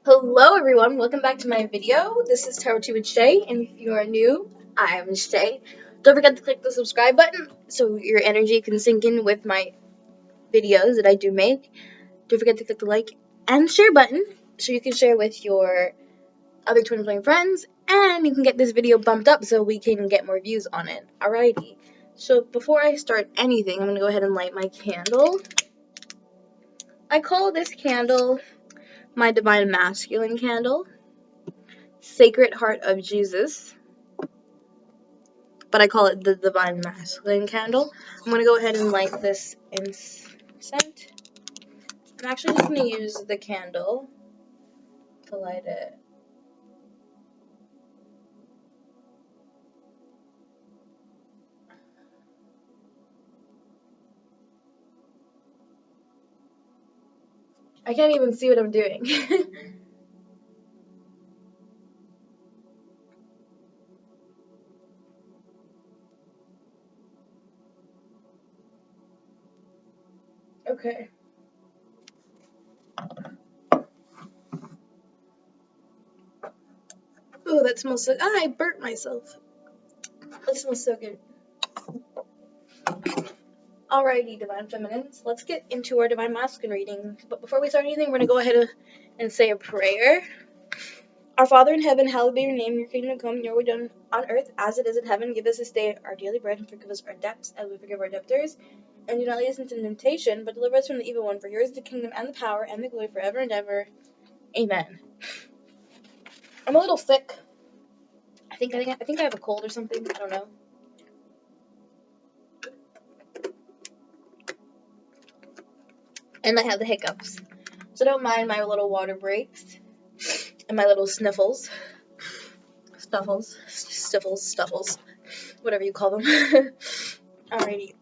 Hello everyone, welcome back to my video. This is Tarot 2 with Shay, and if you are new, I am Shay. Don't forget to click the subscribe button so your energy can sink in with my videos that I do make. Don't forget to click the like and share button so you can share with your other twin flame friends, and you can get this video bumped up so we can get more views on it. Alrighty, so before I start anything, I'm going to go ahead and light my candle. I call this candle my Divine Masculine candle. Sacred Heart of Jesus, but I call it the Divine Masculine candle. I'm going to go ahead and light this incense. I'm actually just going to use the candle to light it. I can't even see what I'm doing. Okay. Oh, that smells so. I burnt myself. That smells so good. Alrighty, Divine Feminines, let's get into our Divine Masculine reading. But before we start anything, we're going to go ahead and say a prayer. Our Father in heaven, hallowed be your name. Your kingdom come, your will be done on earth as it is in heaven. Give us this day our daily bread, and forgive us our debts as we forgive our debtors. And do not lead us into temptation, but deliver us from the evil one. For yours is the kingdom and the power and the glory forever and ever. Amen. I'm a little sick. I think I have a cold or something. I don't know. And I have the hiccups. So don't mind my little water breaks and my little sniffles. Stuffles, whatever you call them. Alrighty.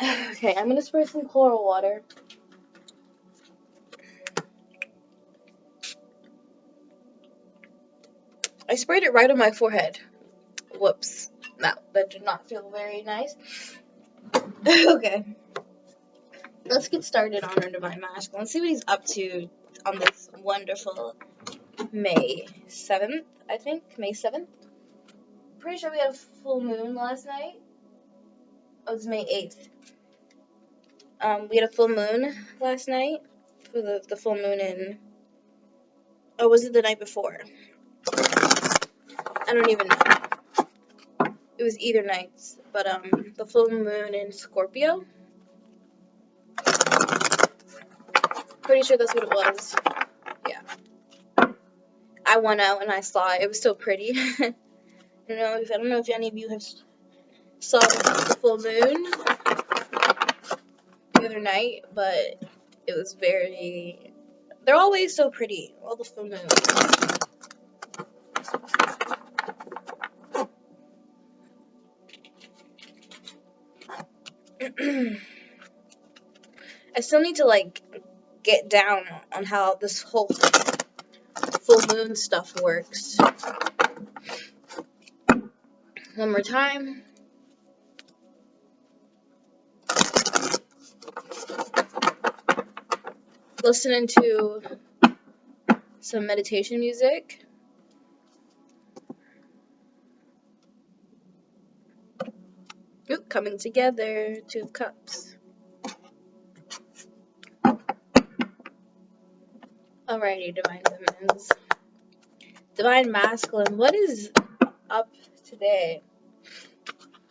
Okay, I'm gonna spray some coral water. I sprayed it right on my forehead. Whoops. No, that did not feel very nice. Okay. Let's get started on our Divine Masculine. Let's see what he's up to on this wonderful May 7th, I think. May 7th. Pretty sure we had a full moon last night. Oh, it's May 8th. We had a full moon last night. For the full moon in... Oh, was it the night before? I don't even know. It was either nights. But, the full moon in Scorpio. Pretty sure that's what it was. Yeah. I went out and I saw it. It was so pretty. I don't know if any of you have saw the full moon the other night, but it was very... They're always so pretty, all the full moons. I still need to, get down on how this whole full moon stuff works. One more time. Listening to some meditation music. Ooh, coming together, 2 of Cups. Alrighty, Divine Feminines. Divine Masculine, what is up today?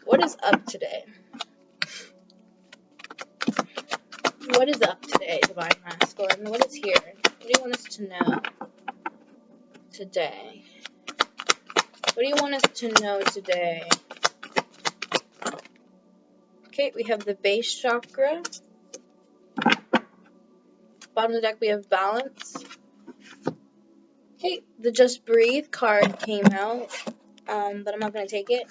What is up today? What is up today, Divine Masculine? What is here? What do you want us to know today? What do you want us to know today? Okay, we have the base chakra. Bottom of the deck, we have balance. Okay, the Just Breathe card came out, but I'm not going to take it.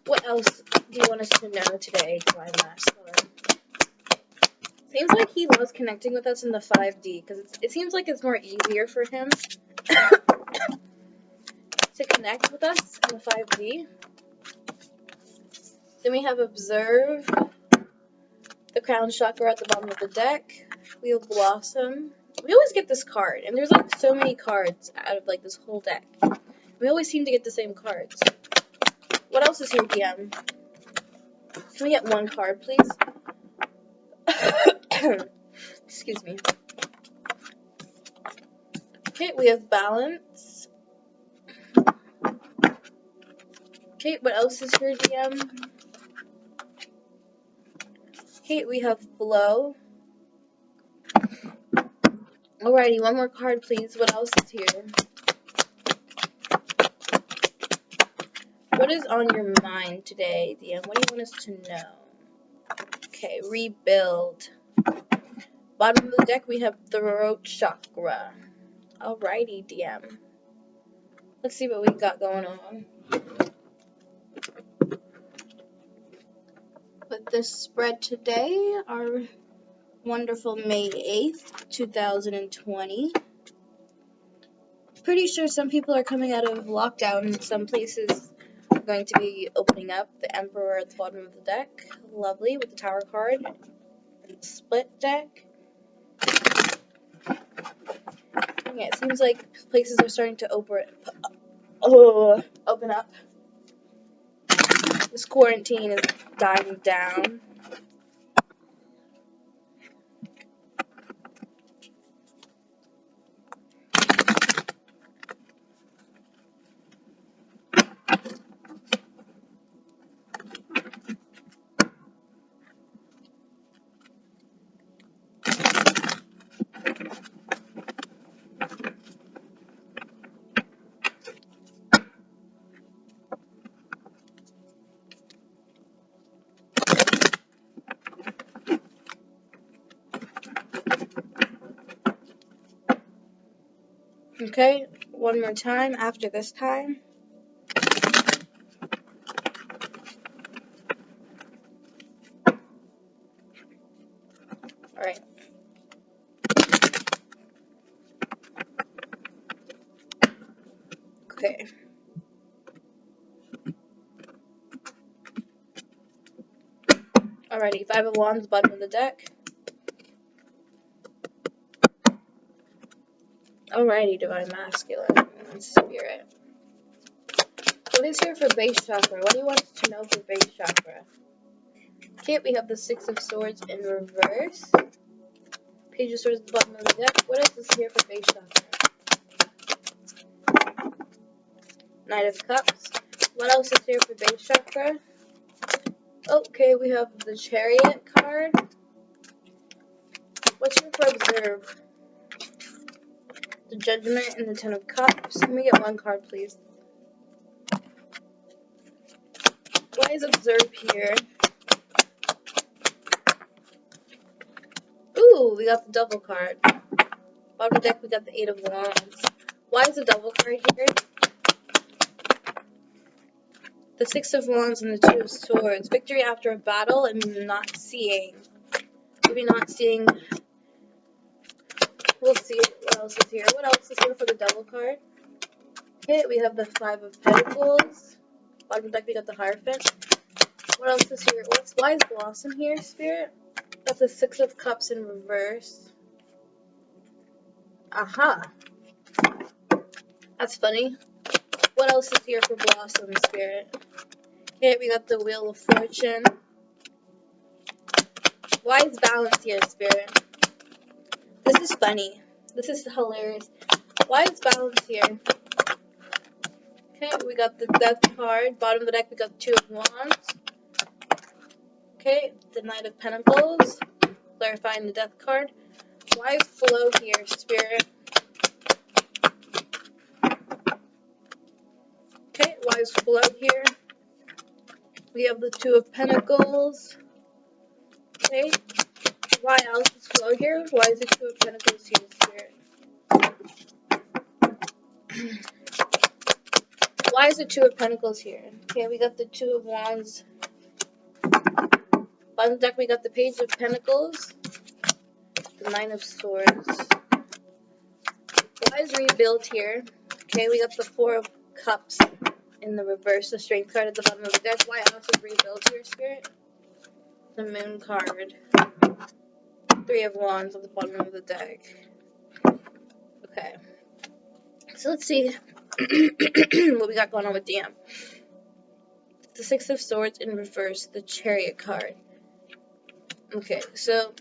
What else do you want us to know today, Divine Masculine? Seems like he loves connecting with us in the 5D, because it seems like it's more easier for him to connect with us in the 5D. Then we have Observe, crown chakra at the bottom of the deck. We have Blossom. We always get this card, and there's like so many cards out of like this whole deck. We always seem to get the same cards. What else is here, DM? Can we get one card, please? Excuse me. Okay, we have Balance. Okay, what else is here, DM? Okay, we have Flow. Alrighty, one more card, please. What else is here? What is on your mind today, DM? What do you want us to know? Okay, Rebuild. Bottom of the deck, we have Throat Chakra. Alrighty, DM. Let's see what we got going on. With this spread today, our wonderful May 8th, 2020. Pretty sure some people are coming out of lockdown and some places are going to be opening up. The Emperor at the bottom of the deck. Lovely, with the Tower card. And the Split deck. Yeah, it seems like places are starting to open up. This quarantine is dying down. Okay, one more time after this time. Alright. Okay. Alrighty, Five of Wands, bottom of the deck. Alrighty, Divine Masculine and Spirit. What is here for base chakra? What do you want us to know for base chakra? Okay, we have the Six of Swords in reverse. Page of Swords at the bottom of the deck. What else is here for base chakra? Knight of Cups. What else is here for base chakra? Okay, we have the Chariot card. What's here for Observe? The Judgment and the Ten of Cups. Let me get one card, please. Why is Observe here? Ooh, we got the double card. Bottom of the deck, we got the Eight of Wands. Why is the double card here? The Six of Wands and the Two of Swords. Victory after a battle and not seeing. Maybe not seeing. We'll see what else is here. What else is here for the double card? Okay, we have the Five of Pentacles. Bottom of the deck, we got the Hierophant. What else is here? Why is Blossom here, Spirit? That's the Six of Cups in reverse. Aha. That's funny. What else is here for Blossom, Spirit? Okay, we got the Wheel of Fortune. Why is Balance here, Spirit? This is funny. This is hilarious. Why is Balance here? Okay, we got the Death card. Bottom of the deck, we got the Two of Wands. Okay, the Knight of Pentacles. Clarifying the Death card. Why is Flow here, Spirit? Okay, why is Flow here? We have the Two of Pentacles. Okay, why else is Flow here? Why is the Two of Pentacles here, Spirit? Why is the Two of Pentacles here? Okay, we got the Two of Wands. On the deck, we got the Page of Pentacles. The Nine of Swords. Why is Rebuild here? Okay, we got the Four of Cups in the reverse. The Strength card at the bottom of the deck. Why else is Rebuild here, Spirit? the Moon card, Three of Wands at the bottom of the deck. Okay. So let's see what we got going on with DM. The Six of Swords in reverse, the Chariot card. Okay, so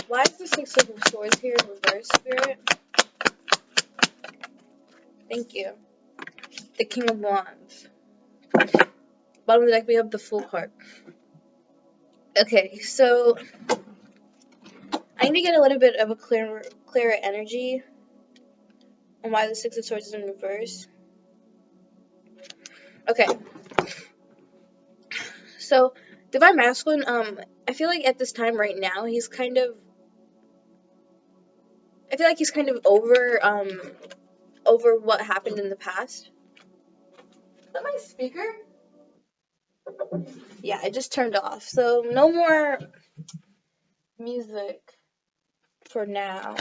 why is the Six of Swords here in reverse, Spirit? Thank you. The King of Wands. Bottom of the deck, we have the Fool card. Okay, so I need to get a little bit of a clearer energy on why the Six of Swords is in reverse. Okay. So, Divine Masculine, I feel like at this time right now, he's kind of over what happened in the past. Is that my speaker? Yeah, it just turned off. So, no more music for now.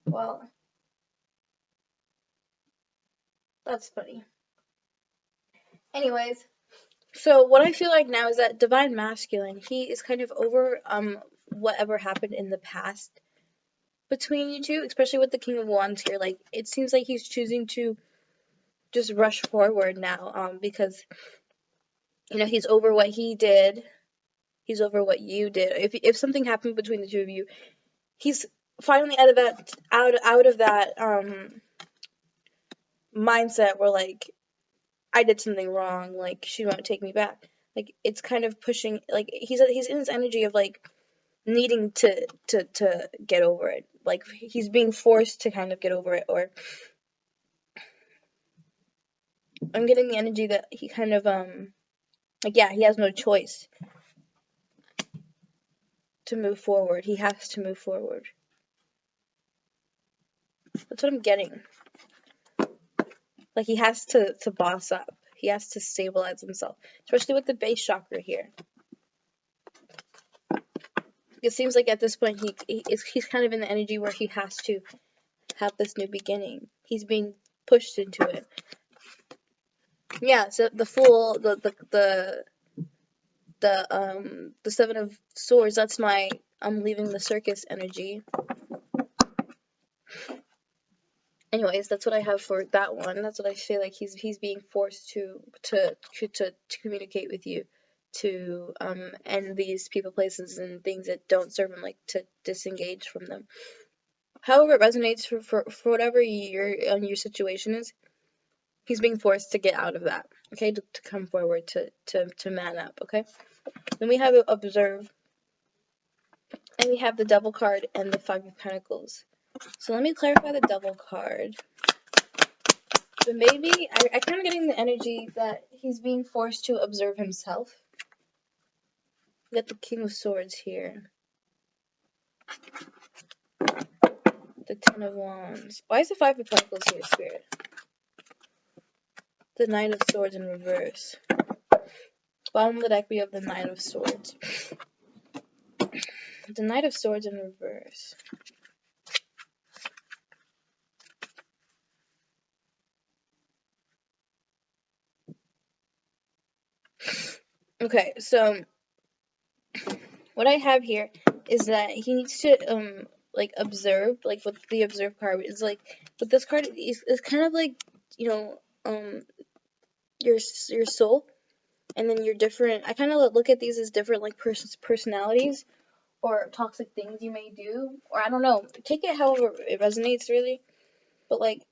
Well, that's funny. Anyways, so what I feel like now is that Divine Masculine, he is kind of over whatever happened in the past between you two, especially with the King of Wands here. Like, it seems like he's choosing to just rush forward now, because, you know, he's over what he did. He's over what you did. If something happened between the two of you, he's finally out of that mindset where, like, I did something wrong, like, she won't take me back. Like, it's kind of pushing, like, he's in this energy of, like, needing to get over it. Like, he's being forced to kind of get over it, or I'm getting the energy that he kind of, like, yeah, he has no choice to move forward. He has to move forward. That's what I'm getting. Like, he has to boss up. He has to stabilize himself, especially with the base chakra here. It seems like at this point he's kind of in the energy where he has to have this new beginning. He's being pushed into it. Yeah, so the Fool, the Seven of Swords, that's my I'm leaving the circus energy. Anyways, that's what I have for that one. That's what I feel like he's being forced to communicate with you, to end these people, places, and things that don't serve him, like to disengage from them. However it resonates for whatever your situation is, he's being forced to get out of that. Okay, to come forward, to man up. Okay. Then we have Observe, and we have the Devil card and the Five of Pentacles. So let me clarify the Devil card. But maybe, I kind of getting the energy that he's being forced to observe himself. We got the King of Swords here. The Ten of Wands. Why is the Five of Pentacles here, Spirit? The Knight of Swords in reverse. Bottom of the deck, we have the Knight of Swords. The Knight of Swords in reverse. Okay, so what I have here is that he needs to like observe, like with the Observe card is like with this card it's kind of like, you know, your soul, and then your different, I kind of look at these as different, like, personalities or toxic things you may do, or I don't know, take it however it resonates, really. But, like,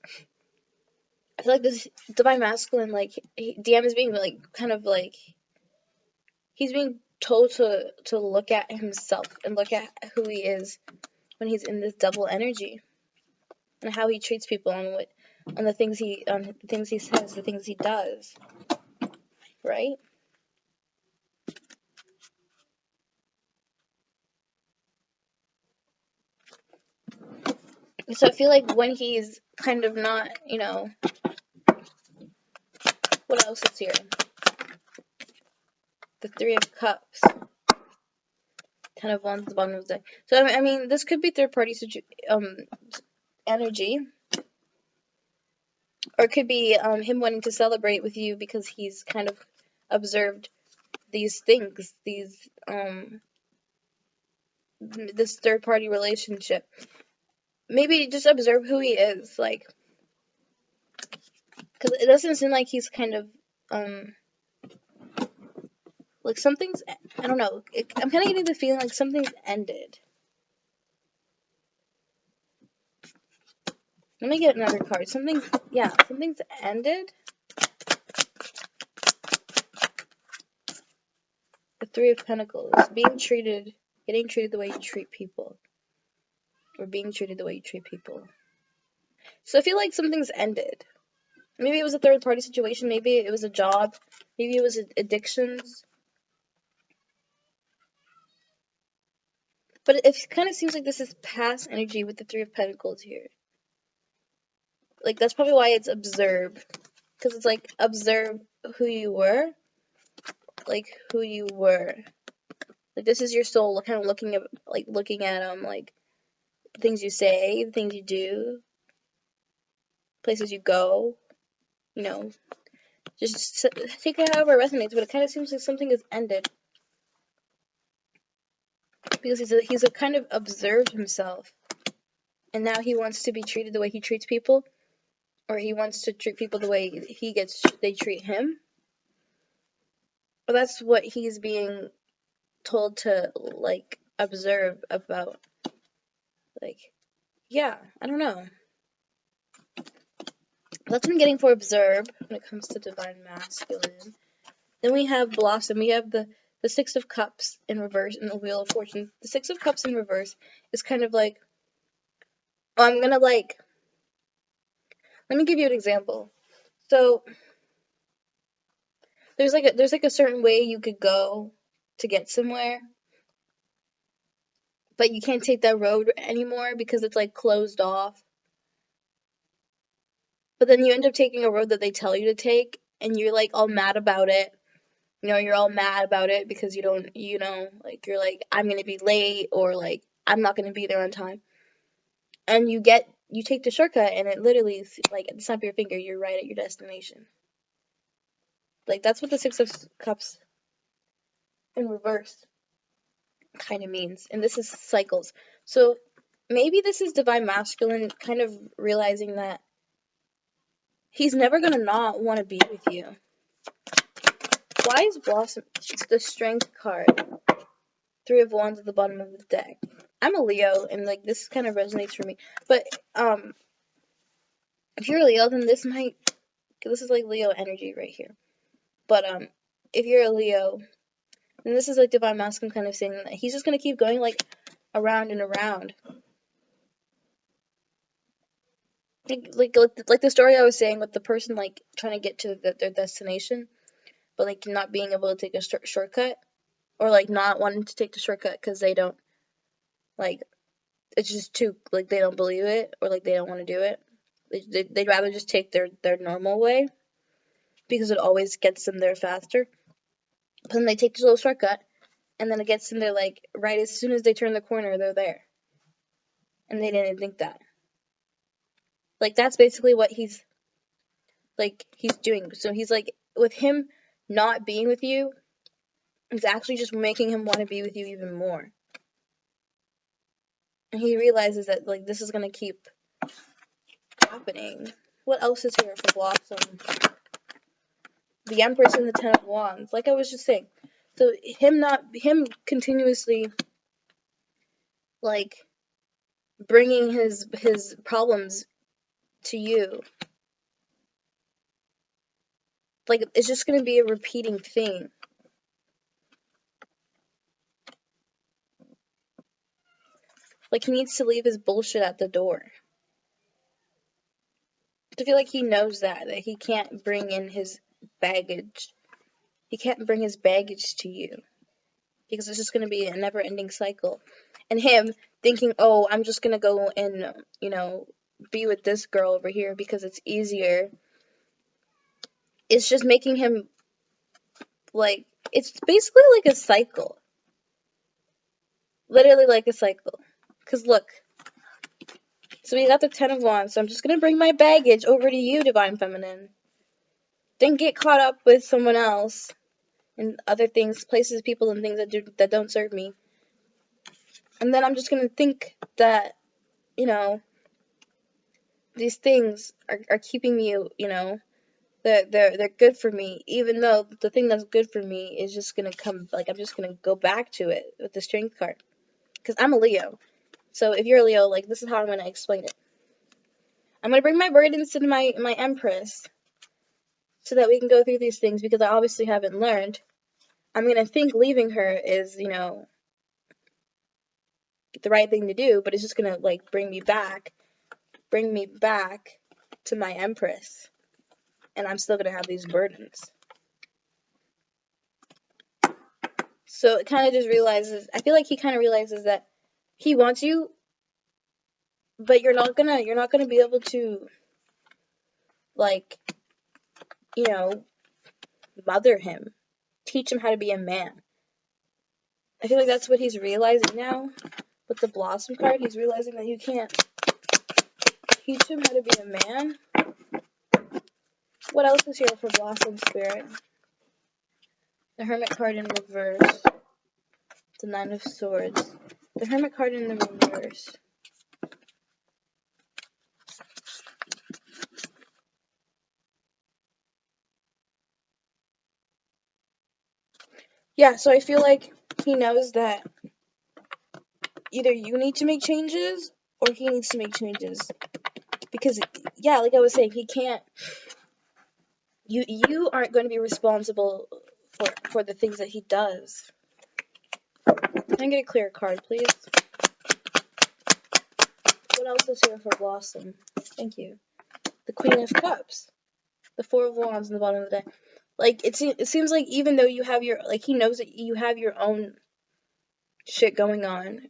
I feel like this Divine Masculine, like, DM is being, like, kind of, like, he's being told to look at himself and look at who he is when he's in this double energy, and how he treats people, on the things he says, the things he does, right? So I feel like when he's kind of not, you know, what else is here? The Three of Cups. Ten of Wands at the bottom of the deck. So, I mean, this could be third-party energy. Or it could be him wanting to celebrate with you because he's kind of observed these things, this third party relationship. Maybe just observe who he is, like, because it doesn't seem like he's kind of like something's, I don't know, I'm kind of getting the feeling like something's ended. Let me get another card. Something's ended. The Three of Pentacles. Getting treated the way you treat people. Or being treated the way you treat people. So I feel like something's ended. Maybe it was a third party situation. Maybe it was a job. Maybe it was addictions. But it kind of seems like this is past energy with the Three of Pentacles here. Like, that's probably why it's observe. Because it's like, observe who you were. Like, who you were. Like, this is your soul kind of looking at like, the things you say, the things you do, places you go, you know. Just take it however it resonates, but it kind of seems like something has ended. Because he's a kind of observed himself. And now he wants to be treated the way he treats people. Or he wants to treat people the way they treat him. But that's what he's being told to, like, observe about. Like, yeah, I don't know. That's what I'm getting for observe when it comes to divine masculine. Then we have blossom. We have the Six of Cups in reverse in the Wheel of Fortune. The Six of Cups in reverse is kind of like, I'm gonna, like, let me give you an example. So there's like a certain way you could go to get somewhere, but you can't take that road anymore because it's like closed off. But then you end up taking a road that they tell you to take, and you're like all mad about it. You know, you're all mad about it because you don't, like, you're like, I'm gonna be late, or like, I'm not gonna be there on time. And you take the shortcut, and it literally is like at the snap of your finger, you're right at your destination. Like, that's what the Six of Cups in reverse kind of means. And this is cycles. So maybe this is divine masculine kind of realizing that he's never gonna not want to be with you. Why is Blossom? It's the Strength card. Three of Wands at the bottom of the deck. I'm a Leo, and like this kind of resonates for me. But if you're a Leo, then this is like Leo energy right here. But if you're a Leo, then this is like divine masculine kind of saying that he's just gonna keep going like around and around. Like the story I was saying with the person like trying to get to their destination, but like not being able to take a shortcut, or like not wanting to take the shortcut because they don't, like, it's just too, like, they don't believe it, or like they don't want to do it. They'd rather just take their normal way because it always gets them there faster. But then they take the little shortcut, and then it gets them there like right as soon as they turn the corner, they're there. And they didn't think that. Like, that's basically what he's doing. So he's like, with him not being with you, it's actually just making him want to be with you even more. And he realizes that, like, this is going to keep happening. What else is here for Blossom? The Empress and the Ten of Wands. Like I was just saying. So him continuously, like, bringing his problems to you. Like, it's just going to be a repeating thing. Like, he needs to leave his bullshit at the door. I feel like he knows that he can't bring in his baggage. He can't bring his baggage to you. Because it's just going to be a never-ending cycle. And him thinking, oh, I'm just going to go and, be with this girl over here because it's easier. It's just making him, like, it's basically like a cycle. Literally like a cycle. Because look. So we got the Ten of Wands. So I'm just going to bring my baggage over to you, Divine Feminine. Then get caught up with someone else. and other things, places, people, and things that don't serve me. And then I'm just gonna think that, you know, these things are keeping me, you know, they're good for me, even though the thing that's good for me is just gonna come, like, I'm just gonna go back to it with the strength card. Because I'm a Leo. So if you're a Leo, like, this is how I'm gonna explain it. I'm gonna bring my burdens to my Empress so that we can go through these things, because I obviously haven't learned. I'm gonna think leaving her is, you know, the right thing to do, but it's just gonna, like, bring me back to my Empress, and I'm still gonna have these burdens. So it kind of just realizes, I feel like he kind of realizes that he wants you, but you're not gonna be able to, like, you know, mother him, teach him how to be a man. I feel like that's what he's realizing now with the Blossom card. He's realizing that you can't teach him how to be a man. What else is here for Blossom Spirit? The Hermit card in reverse. The Nine of Swords. The Hermit card in the reverse. Yeah, so I feel like he knows that either you need to make changes or he needs to make changes. Because, yeah, like I was saying, he can't. You aren't going to be responsible for the things that he does. Can I get a clear card, please? What else is here for Blossom? Thank you. The Queen of Cups. The Four of Wands in the bottom of the deck. Like, it seems like even though you have your, like, he knows that you have your own shit going on,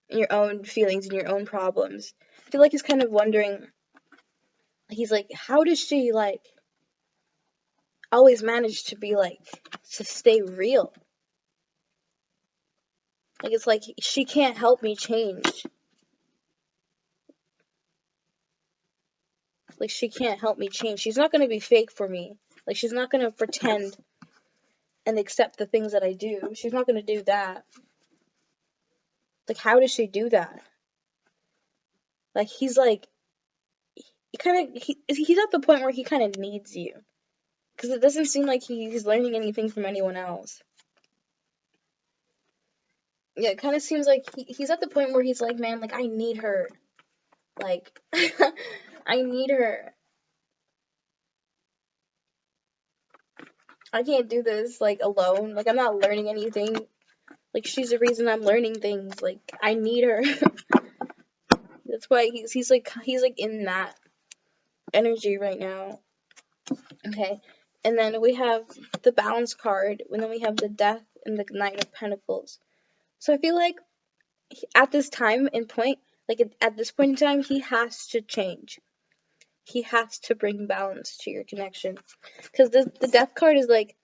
your own feelings and your own problems. I feel like he's kind of wondering, he's like, how does she, like, always manage to be, like, to stay real? Like, it's like, she can't help me change. Like, she can't help me change. She's not going to be fake for me. Like, she's not going to pretend and accept the things that I do. She's not going to do that. Like, how does she do that? Like, he's like, he's at the point where he kind of needs you. Because it doesn't seem like he's learning anything from anyone else. Yeah, it kind of seems like he's at the point where he's like, man, like, I need her. Like, I need her. I can't do this, like, alone. Like, I'm not learning anything. Like, she's the reason I'm learning things. Like, I need her. That's why he's like in that energy right now. Okay. And then we have the Balance card, and then we have the Death and the Knight of Pentacles. So I feel like at this time and point, like at this point in time, he has to change. He has to bring balance to your connection. Because the Death card is like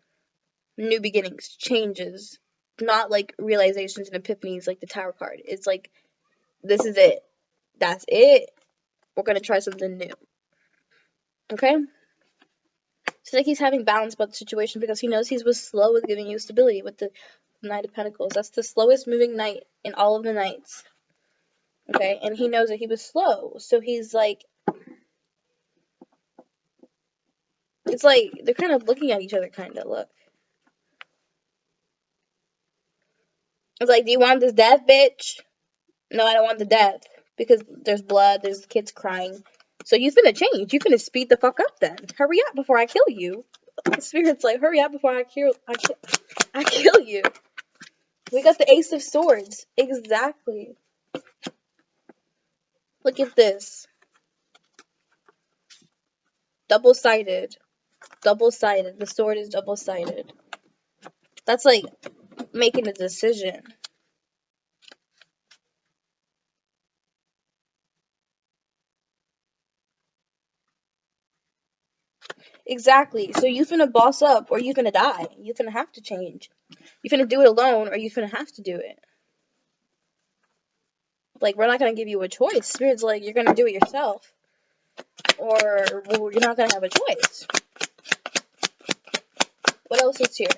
new beginnings, changes, not like realizations and epiphanies like the Tower card. It's like, this is it. That's it. We're going to try something new. Okay? It's like he's having balance about the situation because he knows he was slow with giving you stability with the Knight of Pentacles. That's the slowest moving knight in all of the knights. Okay? And he knows that he was slow. So he's like, it's like they're kind of looking at each other, kind of. Look. It's like, do you want this death, bitch? No, I don't want the death. Because there's blood, there's kids crying. So you finna change. You finna speed the fuck up then. Hurry up before I kill you. Spirit's like, hurry up before I kill you. We got the Ace of Swords. Exactly. Look at this. Double-sided. Double-sided. The sword is double-sided. That's like making a decision. Exactly. So you finna boss up or you finna die. You finna have to change. You finna do it alone or you finna have to do it. Like, we're not gonna give you a choice. Spirit's like, you're gonna do it yourself. Or, well, you're not gonna have a choice. What else is here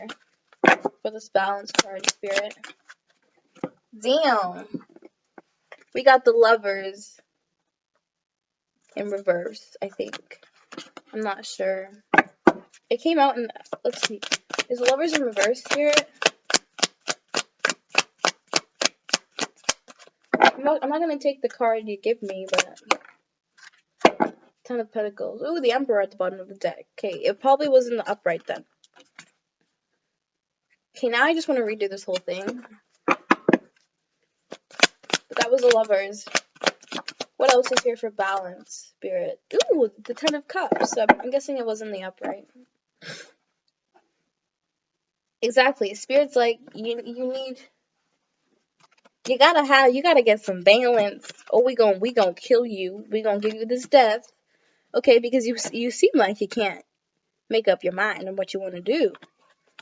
for this balance card, Spirit? Damn. We got the Lovers in reverse, I think. I'm not sure. It came out in, let's see. Is the Lovers in reverse, Spirit? I'm not going to take the card you give me, but... Ten of Pentacles. Ooh, the Emperor at the bottom of the deck. Okay, it probably was in the upright then. Okay, now I just want to redo this whole thing. But that was the Lovers. What else is here for balance, Spirit? Ooh, the Ten of Cups. I'm guessing it was in the upright. Exactly. Spirit's like, you gotta get some balance. Oh, we gonna kill you. We gonna give you this death. Okay, because you seem like you can't make up your mind on what you want to do.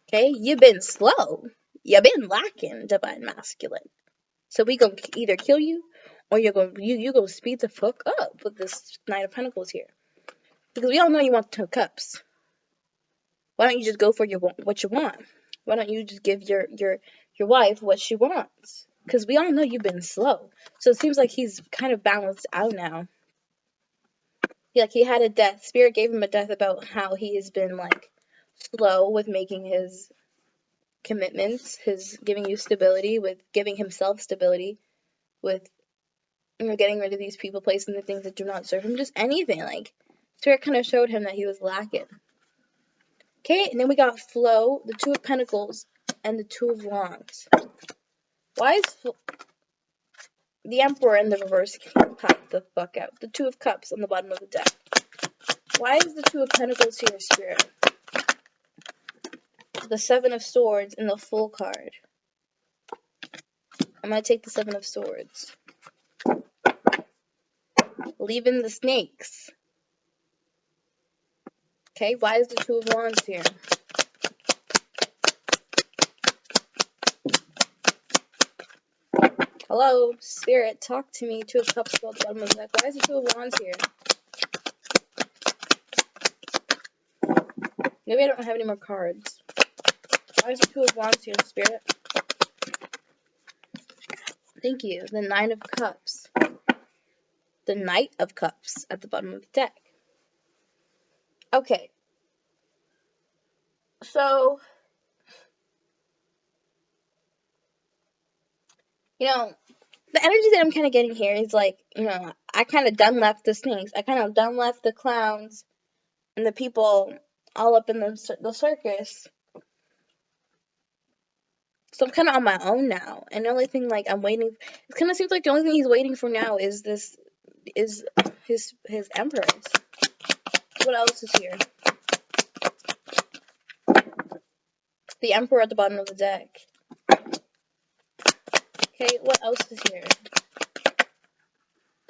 Okay, you've been slow. You've been lacking, Divine Masculine. So we gonna either kill you, or you're gonna speed the fuck up with this Knight of Pentacles here. Because we all know you want the Two of Cups. Why don't you just go for what you want? Why don't you just give your wife what she wants? Because we all know you've been slow. So it seems like he's kind of balanced out now. He had a death. Spirit gave him a death about how he has been like slow with making his commitments, his giving you stability, with giving himself stability, with getting rid of these people, placing the things that do not serve him, just anything. Like Spirit kind of showed him that he was lacking. Okay, and then we got Flow, the Two of Pentacles, and the Two of Wands. Why is the Emperor in the reverse? Pop the fuck out. The Two of Cups on the bottom of the deck. Why is the Two of Pentacles here, Spirit? The Seven of Swords and the Full card. I'm going to take the Seven of Swords. Leaving the snakes. Okay, why is the Two of Wands here? Hello, Spirit, talk to me. Two of Cups at the bottom of the deck. Why is the Two of Wands here? Maybe I don't have any more cards. Why is the Two of Wands here, Spirit? Thank you. The Nine of Cups. The Knight of Cups at the bottom of the deck. Okay. So, the energy that I'm kind of getting here is like, I kind of done left the snakes. I kind of done left the clowns and the people all up in the circus. So I'm kind of on my own now. And the only thing, like, I'm waiting, it kind of seems like the only thing he's waiting for now is his emperors. What else is here? The Emperor at the bottom of the deck. Okay, what else is here?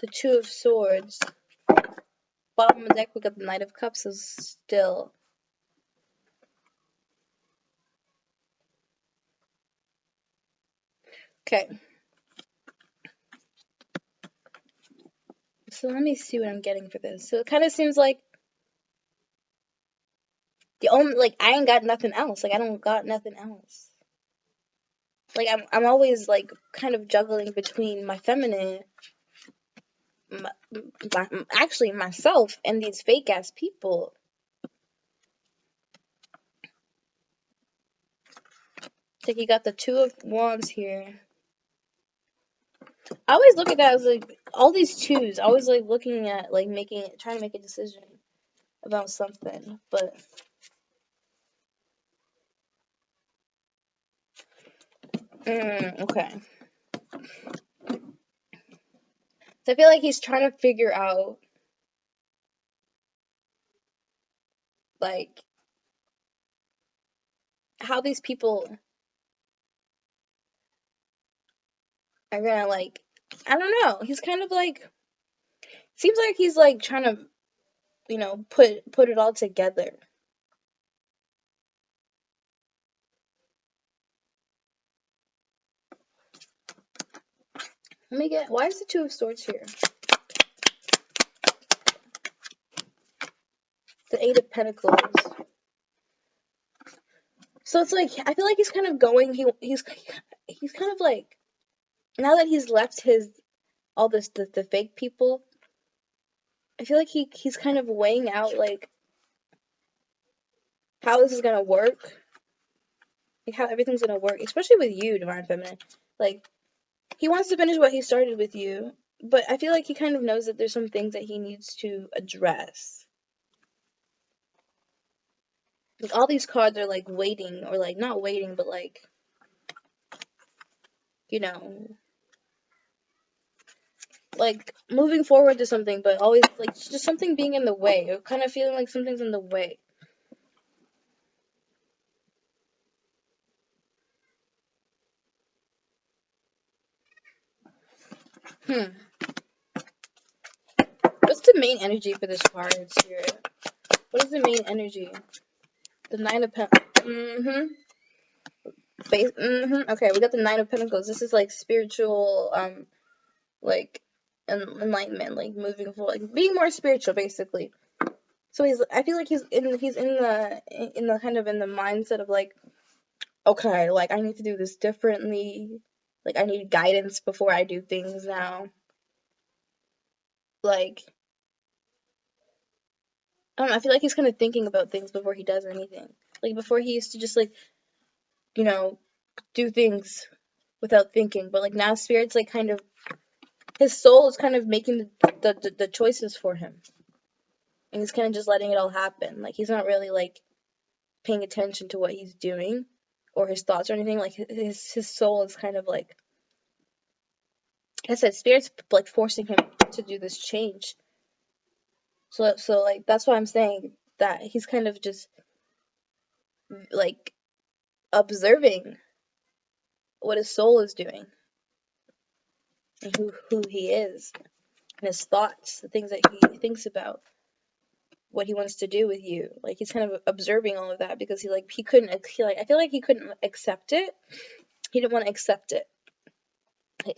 The Two of Swords. Bottom of the deck, we got the Knight of Cups is still. Okay. So let me see what I'm getting for this. So it kind of seems like the only, like, I ain't got nothing else. Like, I don't got nothing else. Like, I'm always, like, kind of juggling between my feminine, actually myself, and these fake-ass people. Like, you got the Two of Wands here. I always look at that as, like, all these twos. I always, like, looking at, like, trying to make a decision about something. But okay. So I feel like he's trying to figure out, like, how these people are gonna, like, I don't know. He's kind of like, seems like he's like trying to, put it all together. Why is the Two of Swords here? The Eight of Pentacles. So it's like, I feel like he's kind of going, he's kind of like, now that he's left all the fake people, I feel like he's kind of weighing out, like, how this is gonna work, like, how everything's gonna work, especially with you, Divine Feminine. Like, he wants to finish what he started with you, but I feel like he kind of knows that there's some things that he needs to address. Like, all these cards are, like, waiting, or, like, not waiting, but, like, you know, like, moving forward to something, but always, like, just something being in the way, or kind of feeling like something's in the way. What's the main energy for this card, Spirit? What is the main energy? The Nine of Pentacles. Okay, we got the Nine of Pentacles. This is like spiritual, like enlightenment, like moving forward, like being more spiritual, basically. So I feel like he's in the kind of in the mindset of like, okay, like I need to do this differently. Like I need guidance before I do things now. Like, I feel like he's kind of thinking about things before he does anything. Like before he used to just like, you know, do things without thinking, but like now Spirit's like kind of, his soul is kind of making the choices for him, and he's kind of just letting it all happen. Like he's not really like paying attention to what he's doing or his thoughts or anything. Like his soul is kind of like, I said, Spirit's like forcing him to do this change. So like that's why I'm saying that he's kind of just like observing what his soul is doing and who he is and his thoughts, the things that he thinks about, what he wants to do with you. Like he's kind of observing all of that because I feel like he couldn't accept it. He didn't want to accept it,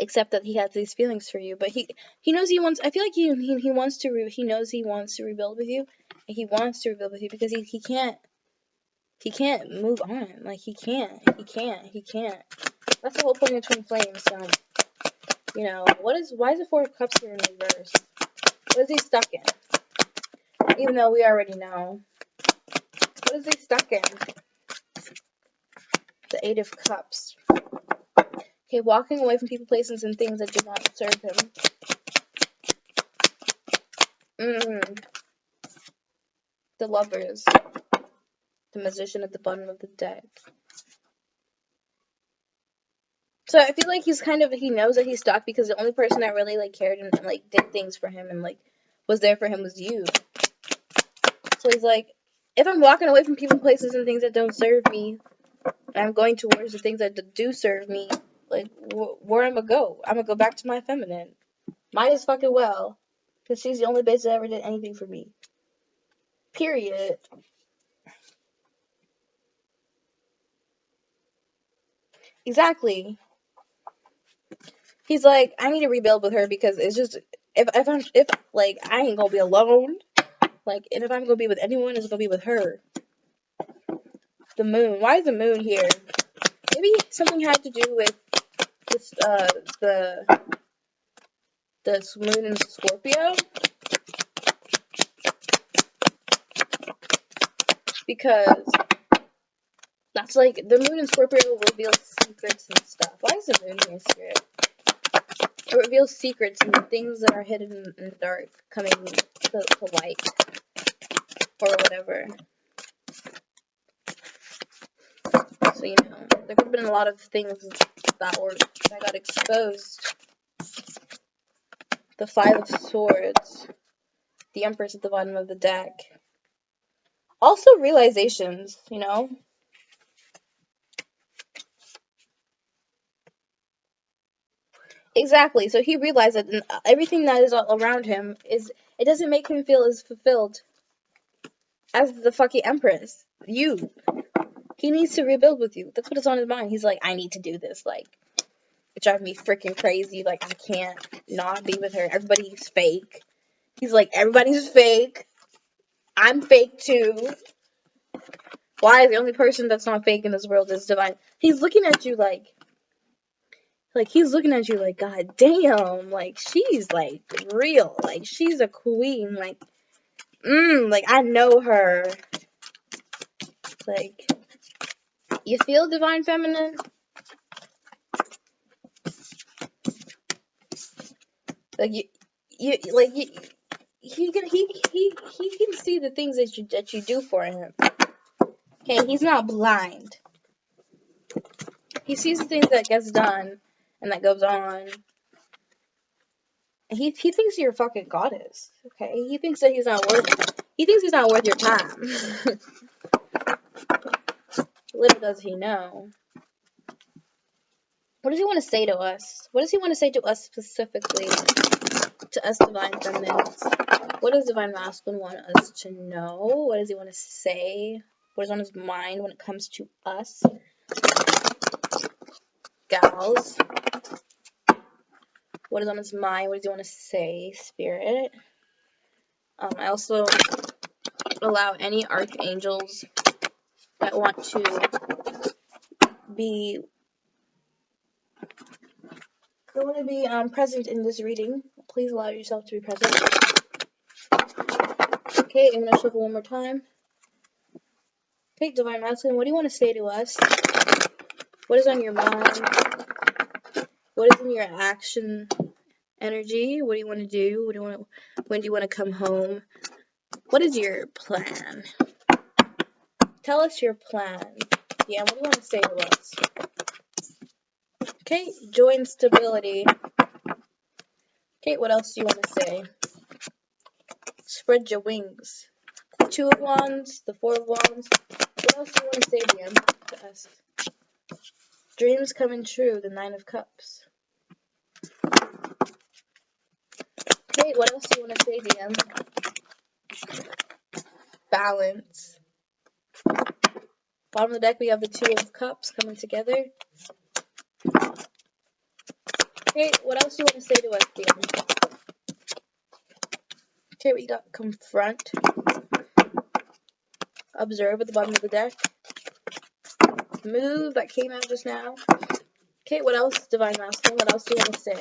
accept that he has these feelings for you. But he knows he wants. I feel like he wants to. He knows he wants to rebuild with you. And he wants to rebuild with you because he can't move on. Like he can't. That's the whole point of twin flames. You know, why is the Four of Cups here in reverse? What is he stuck in? Even though we already know. What is he stuck in? The Eight of Cups. Okay, walking away from people, places, and things that do not serve him. The Lovers. The Magician at the bottom of the deck. So I feel like he knows that he's stuck because the only person that really like cared and like did things for him and like was there for him was you. So he's like, if I'm walking away from people, places, and things that don't serve me, and I'm going towards the things that do serve me, like where I'm gonna go? I'm gonna go back to my feminine. Might as fucking well, because she's the only bitch that ever did anything for me. Period. Exactly. He's like, I need to rebuild with her because it's just if like I ain't gonna be alone. Like, and if I'm gonna be with anyone, it's gonna be with her. The moon. Why is the moon here? Maybe something had to do with this the moon in Scorpio. Because that's like the moon in Scorpio will reveal secrets and stuff. Why is the moon here, Spirit? It reveals secrets and things that are hidden in the dark coming to light. Or whatever. So, you know, there could have been a lot of things that got exposed. The Five of Swords. The Empress at the bottom of the deck. Also realizations, you know. Exactly. So he realized that everything that is all around him it doesn't make him feel as fulfilled as the fucking Empress. You. He needs to rebuild with you. That's what is on his mind. He's like, I need to do this. Like, it drives me freaking crazy. Like, I can't not be with her. Everybody's fake. He's like, everybody's fake. I'm fake too. Why the only person that's not fake in this world is divine? He's looking at you like he's looking at you like, God damn, like she's like real, like she's a queen, like like I know her. Like, you feel divine feminine? Like he can see the things that you do for him. Okay, he's not blind. He sees the things that gets done and that goes on. He thinks you're a fucking goddess. Okay, he thinks that he's not worth your time. Little does he know. What does he want to say to us? What does he want to say to us specifically? To us divine feminines? What does divine masculine want us to know? What does he want to say? What is on his mind when it comes to us gals? What is on his mind? What does he want to say, spirit? I also allow any archangels that want to be present in this reading. Please allow yourself to be present. Okay, I'm going to shuffle one more time. Okay, divine masculine, what do you want to say to us? What is on your mind? What is in your action energy? What do you want to do? When do you want to come home? What is your plan? Tell us your plan. Yeah, what do you want to say to us? Okay, joy and stability. Okay, what else do you want to say? Spread your wings. The Two of Wands, the Four of Wands. What else do you want to say to us? Dreams coming true, the Nine of Cups. Okay, what else do you want to say, DM? Balance. Bottom of the deck, we have the Two of Cups coming together. Okay, what else do you want to say to us, DM? Okay, we got confront. Observe at the bottom of the deck. Move, that came out just now. Okay, what else, divine masculine? What else do you want to say?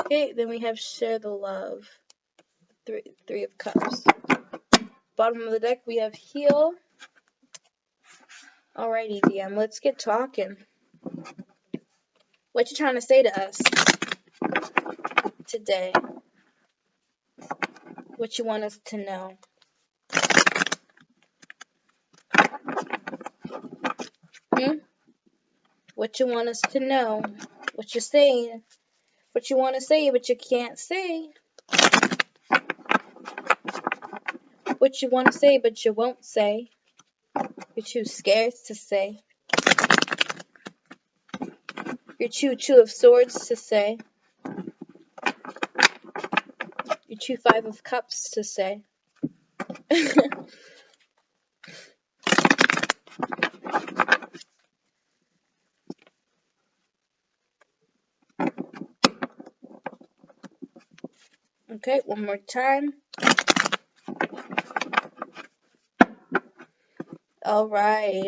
Okay, then we have share the love. Three of Cups. Bottom of the deck, we have heal. Alrighty, DM, let's get talking. What you trying to say to us today? What you want us to know? What you want us to know? What you're saying? What you want to say but you can't say? What you want to say but you won't say? You're too scared to say. You're too Two of Swords to say. You're too Five of Cups to say. Okay, one more time. Alright.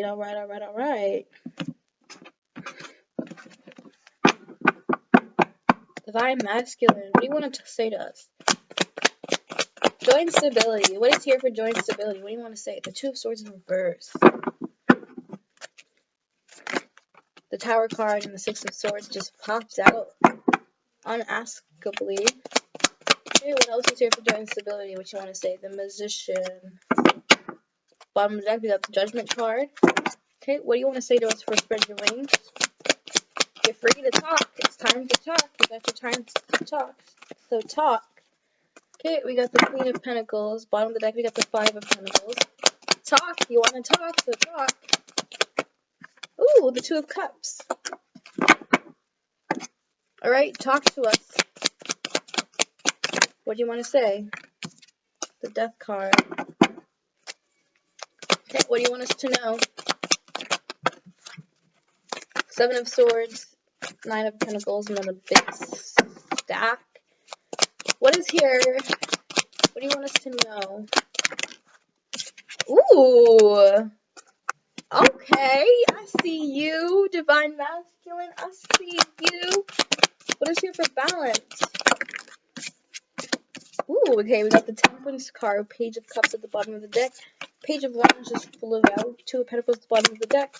Divine masculine, what do you want to say to us? Joy and stability. What is here for joy and stability? What do you want to say? The Two of Swords in reverse. The Tower card and the Six of Swords just popped out unaskably. Okay, what else is here for joy and stability? What you want to say? The Magician. Bottom of the deck, we got the Judgment card. Okay, what do you want to say to us for spread your wings? You're free to talk. It's time to talk. You got your time to talk. So talk. Okay, we got the Queen of Pentacles. Bottom of the deck, we got the Five of Pentacles. Talk. You want to talk, so talk. Ooh, the Two of Cups. Alright, talk to us. What do you want to say? The Death card. Okay, what do you want us to know? Seven of Swords, Nine of Pentacles, and then a big stack. What is here? What do you want us to know? Ooh. Okay, I see you, Divine Masculine. I see you. What is here for balance? Ooh, okay, we got the Temperance card, Page of Cups at the bottom of the deck. Page of Wands just flew out. Two of Pentacles at the bottom of the deck.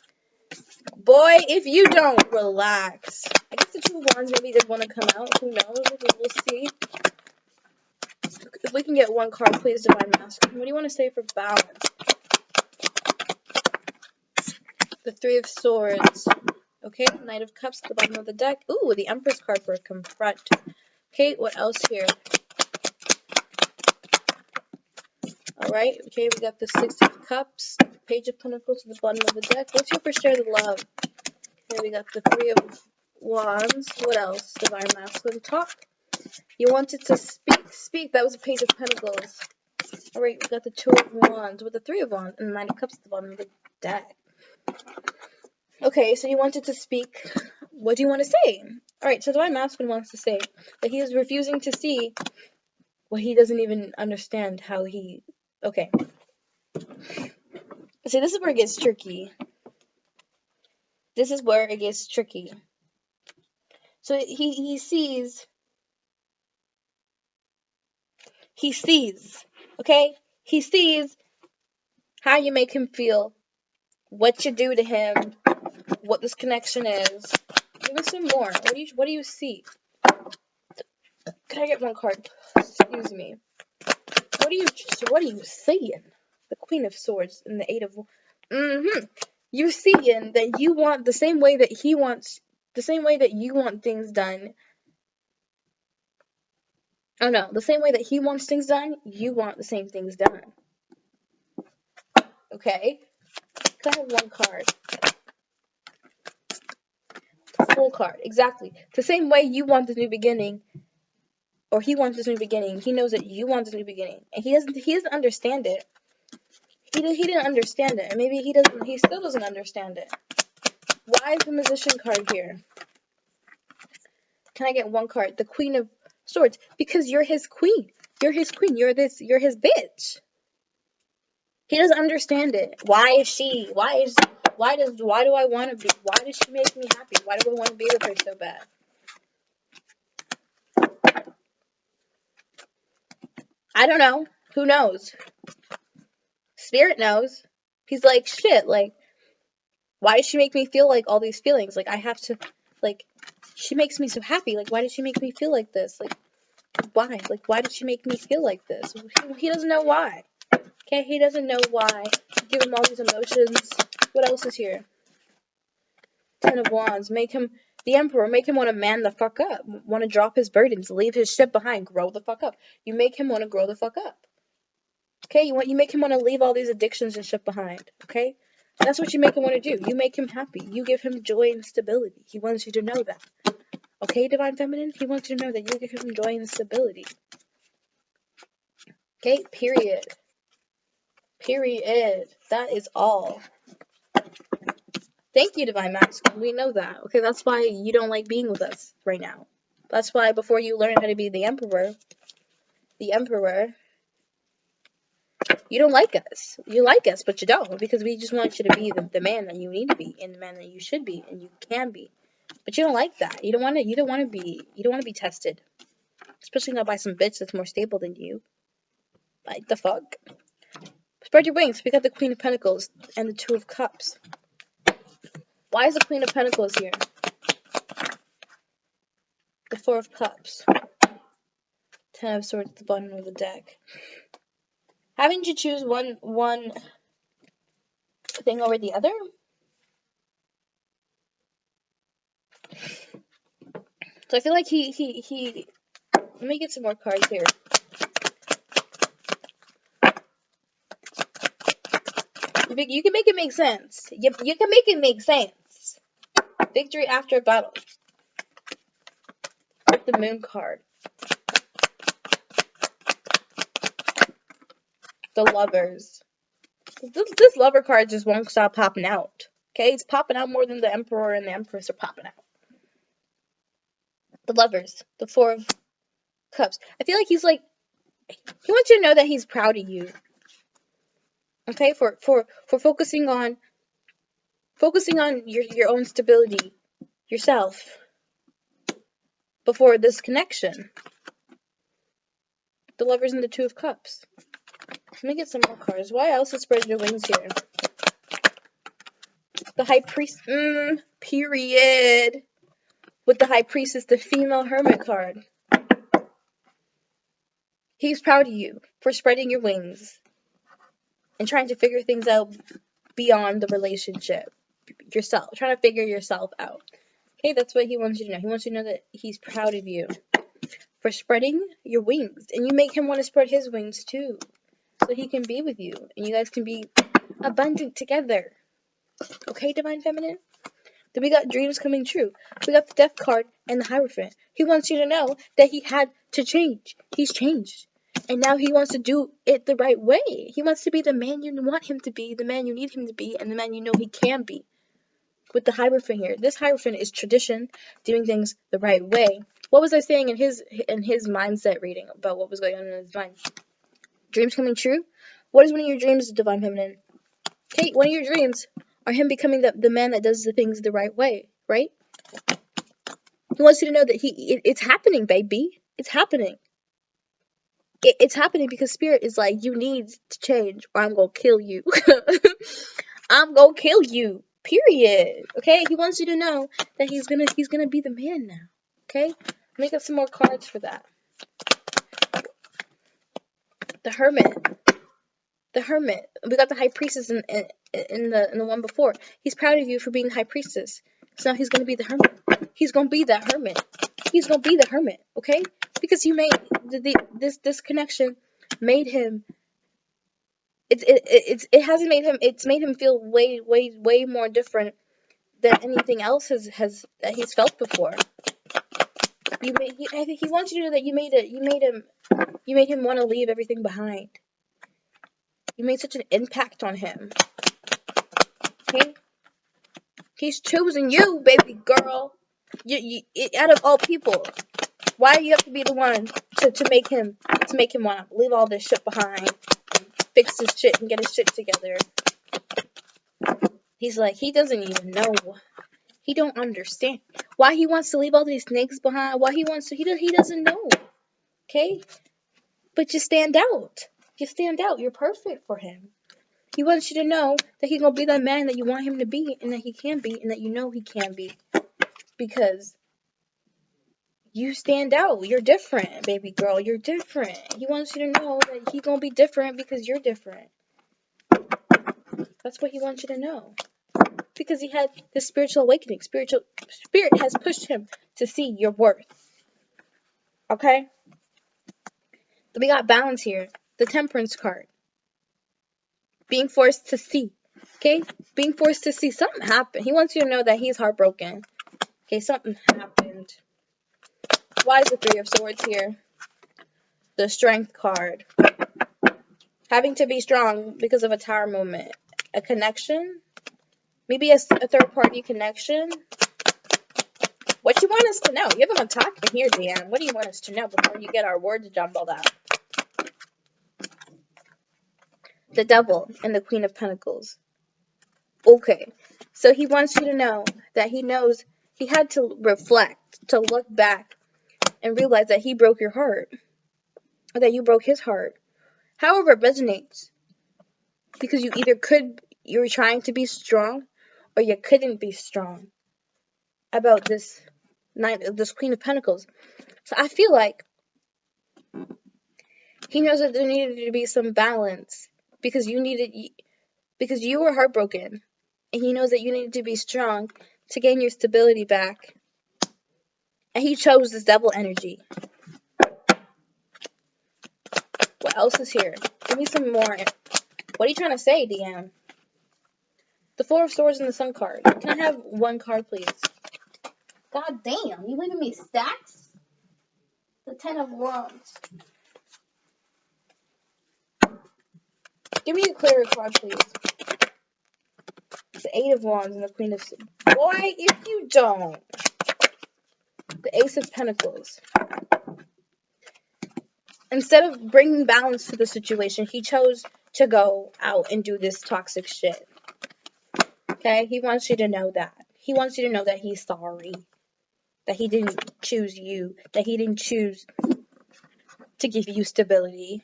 Boy, if you don't relax. I guess the Two of Wands maybe did want to come out. Who knows? We'll see. If we can get one card, please, Divine Masculine. What do you want to say for balance? The Three of Swords. Okay, Knight of Cups at the bottom of the deck. Ooh, the Empress card for Confront. Okay, what else here? Alright, okay, we got the Six of Cups, Page of Pentacles at the bottom of the deck. What's here for share the love? Okay, we got the Three of Wands. What else? Divine Masculine. Talk. You wanted to speak. That was a Page of Pentacles. Alright, we got the Two of Wands with the Three of Wands and the Nine of Cups at the bottom of the deck. Okay, so you wanted to speak. What do you want to say? Alright, so Divine Masculine wants to say that he is refusing to see what he doesn't even understand how he... Okay. See, this is where it gets tricky. This is where it gets tricky. So he sees, okay? He sees how you make him feel, what you do to him, what this connection is. Give me some more. What do you see? Can I get one card? Excuse me. What are you seeing? The Queen of Swords and the Eight of... You're seeing that you want the same way that he wants, the same way that you want things done. Oh no, the same way that he wants things done, you want the same things done. Okay? Can I have one card? Full card, exactly. The same way you want this new beginning, or he wants this new beginning, he knows that you want this new beginning, and he doesn't understand it. He didn't understand it, and maybe he still doesn't understand it. Why is the Magician card here? Can I get one card? The Queen of Swords, because you're his queen. You're his queen. You're his bitch. He doesn't understand it. Why is she? Why do I want to be? Why does she make me happy? Why do I want to be with her so bad? I don't know. Who knows? Spirit knows. He's like, shit, like, why does she make me feel like all these feelings? Like, I have to, like, she makes me so happy. Like, why did she make me feel like this? Like, why? Like, why did she make me feel like this? He doesn't know why. Okay, he doesn't know why. Give him all these emotions. What else is here? Ten of Wands. Make him the Emperor. Make him want to man the fuck up. Want to drop his burdens. Leave his shit behind. Grow the fuck up. You make him want to grow the fuck up. Okay, you make him want to leave all these addictions and shit behind. Okay, that's what you make him want to do. You make him happy. You give him joy and stability. He wants you to know that. Okay, Divine Feminine. He wants you to know that you give him joy and stability. Okay, period. Period. That is all. Thank you, Divine Masculine. We know that. Okay, that's why you don't like being with us right now. That's why before you learn how to be the Emperor, you don't like us. You like us, but you don't, because we just want you to be the man that you need to be, and the man that you should be, and you can be. But you don't like that. You don't want to be tested, especially not by some bitch that's more stable than you. Like the fuck. Spread your wings. We got the Queen of Pentacles and the Two of Cups. Why is the Queen of Pentacles here? The Four of Cups. Ten of Swords at the bottom of the deck. Having to choose one thing over the other? So I feel like he let me get some more cards here. You can make it make sense. You can make it make sense. Victory after a battle. With the Moon card. The Lovers. This Lover card just won't stop popping out. Okay, it's popping out more than the Emperor and the Empress are popping out. The Lovers. The Four of Cups. I feel like he wants you to know that he's proud of you. Okay, for focusing on your own stability, yourself, before this connection. The Lovers and the Two of Cups. Let me get some more cards. Why else is spread your wings here? The High Priest. Period. With the High Priestess, the female hermit card. He's proud of you for spreading your wings and trying to figure things out beyond the relationship. Yourself. Trying to figure yourself out. Okay, that's what he wants you to know. He wants you to know that he's proud of you for spreading your wings. And you make him want to spread his wings too. So he can be with you. And you guys can be abundant together. Okay, Divine Feminine? Then we got dreams coming true. We got the Death card and the Hierophant. He wants you to know that he had to change. He's changed. And now he wants to do it the right way. He wants to be the man you want him to be, the man you need him to be, and the man you know he can be. With the Hierophant here. This Hierophant is tradition, doing things the right way. What was I saying in his mindset reading about what was going on in his mind? Dreams coming true? What is one of your dreams, Divine Feminine? Okay, one of your dreams are him becoming the man that does the things the right way, right? He wants you to know that it's happening, baby. It's happening. It's happening because Spirit is like, you need to change or I'm gonna kill you. I'm gonna kill you. Period. Okay? He wants you to know that he's gonna be the man now. Okay? Make up some more cards for that. The Hermit. The Hermit. We got the High Priestess in the one before. He's proud of you for being the High Priestess. So now he's gonna be the Hermit. He's gonna be that Hermit. He's gonna be the Hermit, okay? Because you made this connection made him. It hasn't made him. It's made him feel way more different than anything else has that he's felt before. I think he wants you to know that you made him want to leave everything behind. You made such an impact on him. Okay? He's choosing you, baby girl. Out of all people, why do you have to be the one to make him want to leave all this shit behind, fix his shit and get his shit together? He's like, he doesn't even know. He don't understand why he wants to leave all these snakes behind. Why he wants to. He doesn't know. Okay, but you stand out. You stand out. You're perfect for him. He wants you to know that he's gonna be that man that you want him to be, and that he can be, and that you know he can be, because you stand out. You're different, baby girl. You're different. He wants you to know that he's gonna be different because you're different. That's what he wants you to know. Because he had this spiritual awakening. Spirit has pushed him to see your worth. Okay? We got balance here. The Temperance card. Being forced to see. Okay? Being forced to see. Something happened. He wants you to know that he's heartbroken. Okay, something happened. Why is the Three of Swords here? The Strength card. Having to be strong because of a tower moment. A connection. Maybe a third party connection. What you want us to know? You haven't been talking here, Deanne. What do you want us to know before you get our words jumbled up? The Devil and the Queen of Pentacles. Okay, so he wants you to know that he knows he had to reflect, to look back and realize that he broke your heart, or that you broke his heart. However, it resonates because you were trying to be strong, or you couldn't be strong about this Queen of Pentacles. So I feel like he knows that there needed to be some balance because you were heartbroken, and he knows that you needed to be strong to gain your stability back. And he chose this Devil energy. What else is here? Give me some more. What are you trying to say, DM? The Four of Swords and the Sun card. Can I have one card, please? God damn, you leaving me stacks? The Ten of Wands. Give me a clearer card, please. The Eight of Wands and the Queen of... Boy, if you don't. The Ace of Pentacles. Instead of bringing balance to the situation, he chose to go out and do this toxic shit. Okay? He wants you to know that. He wants you to know that he's sorry. That he didn't choose you. That he didn't choose to give you stability.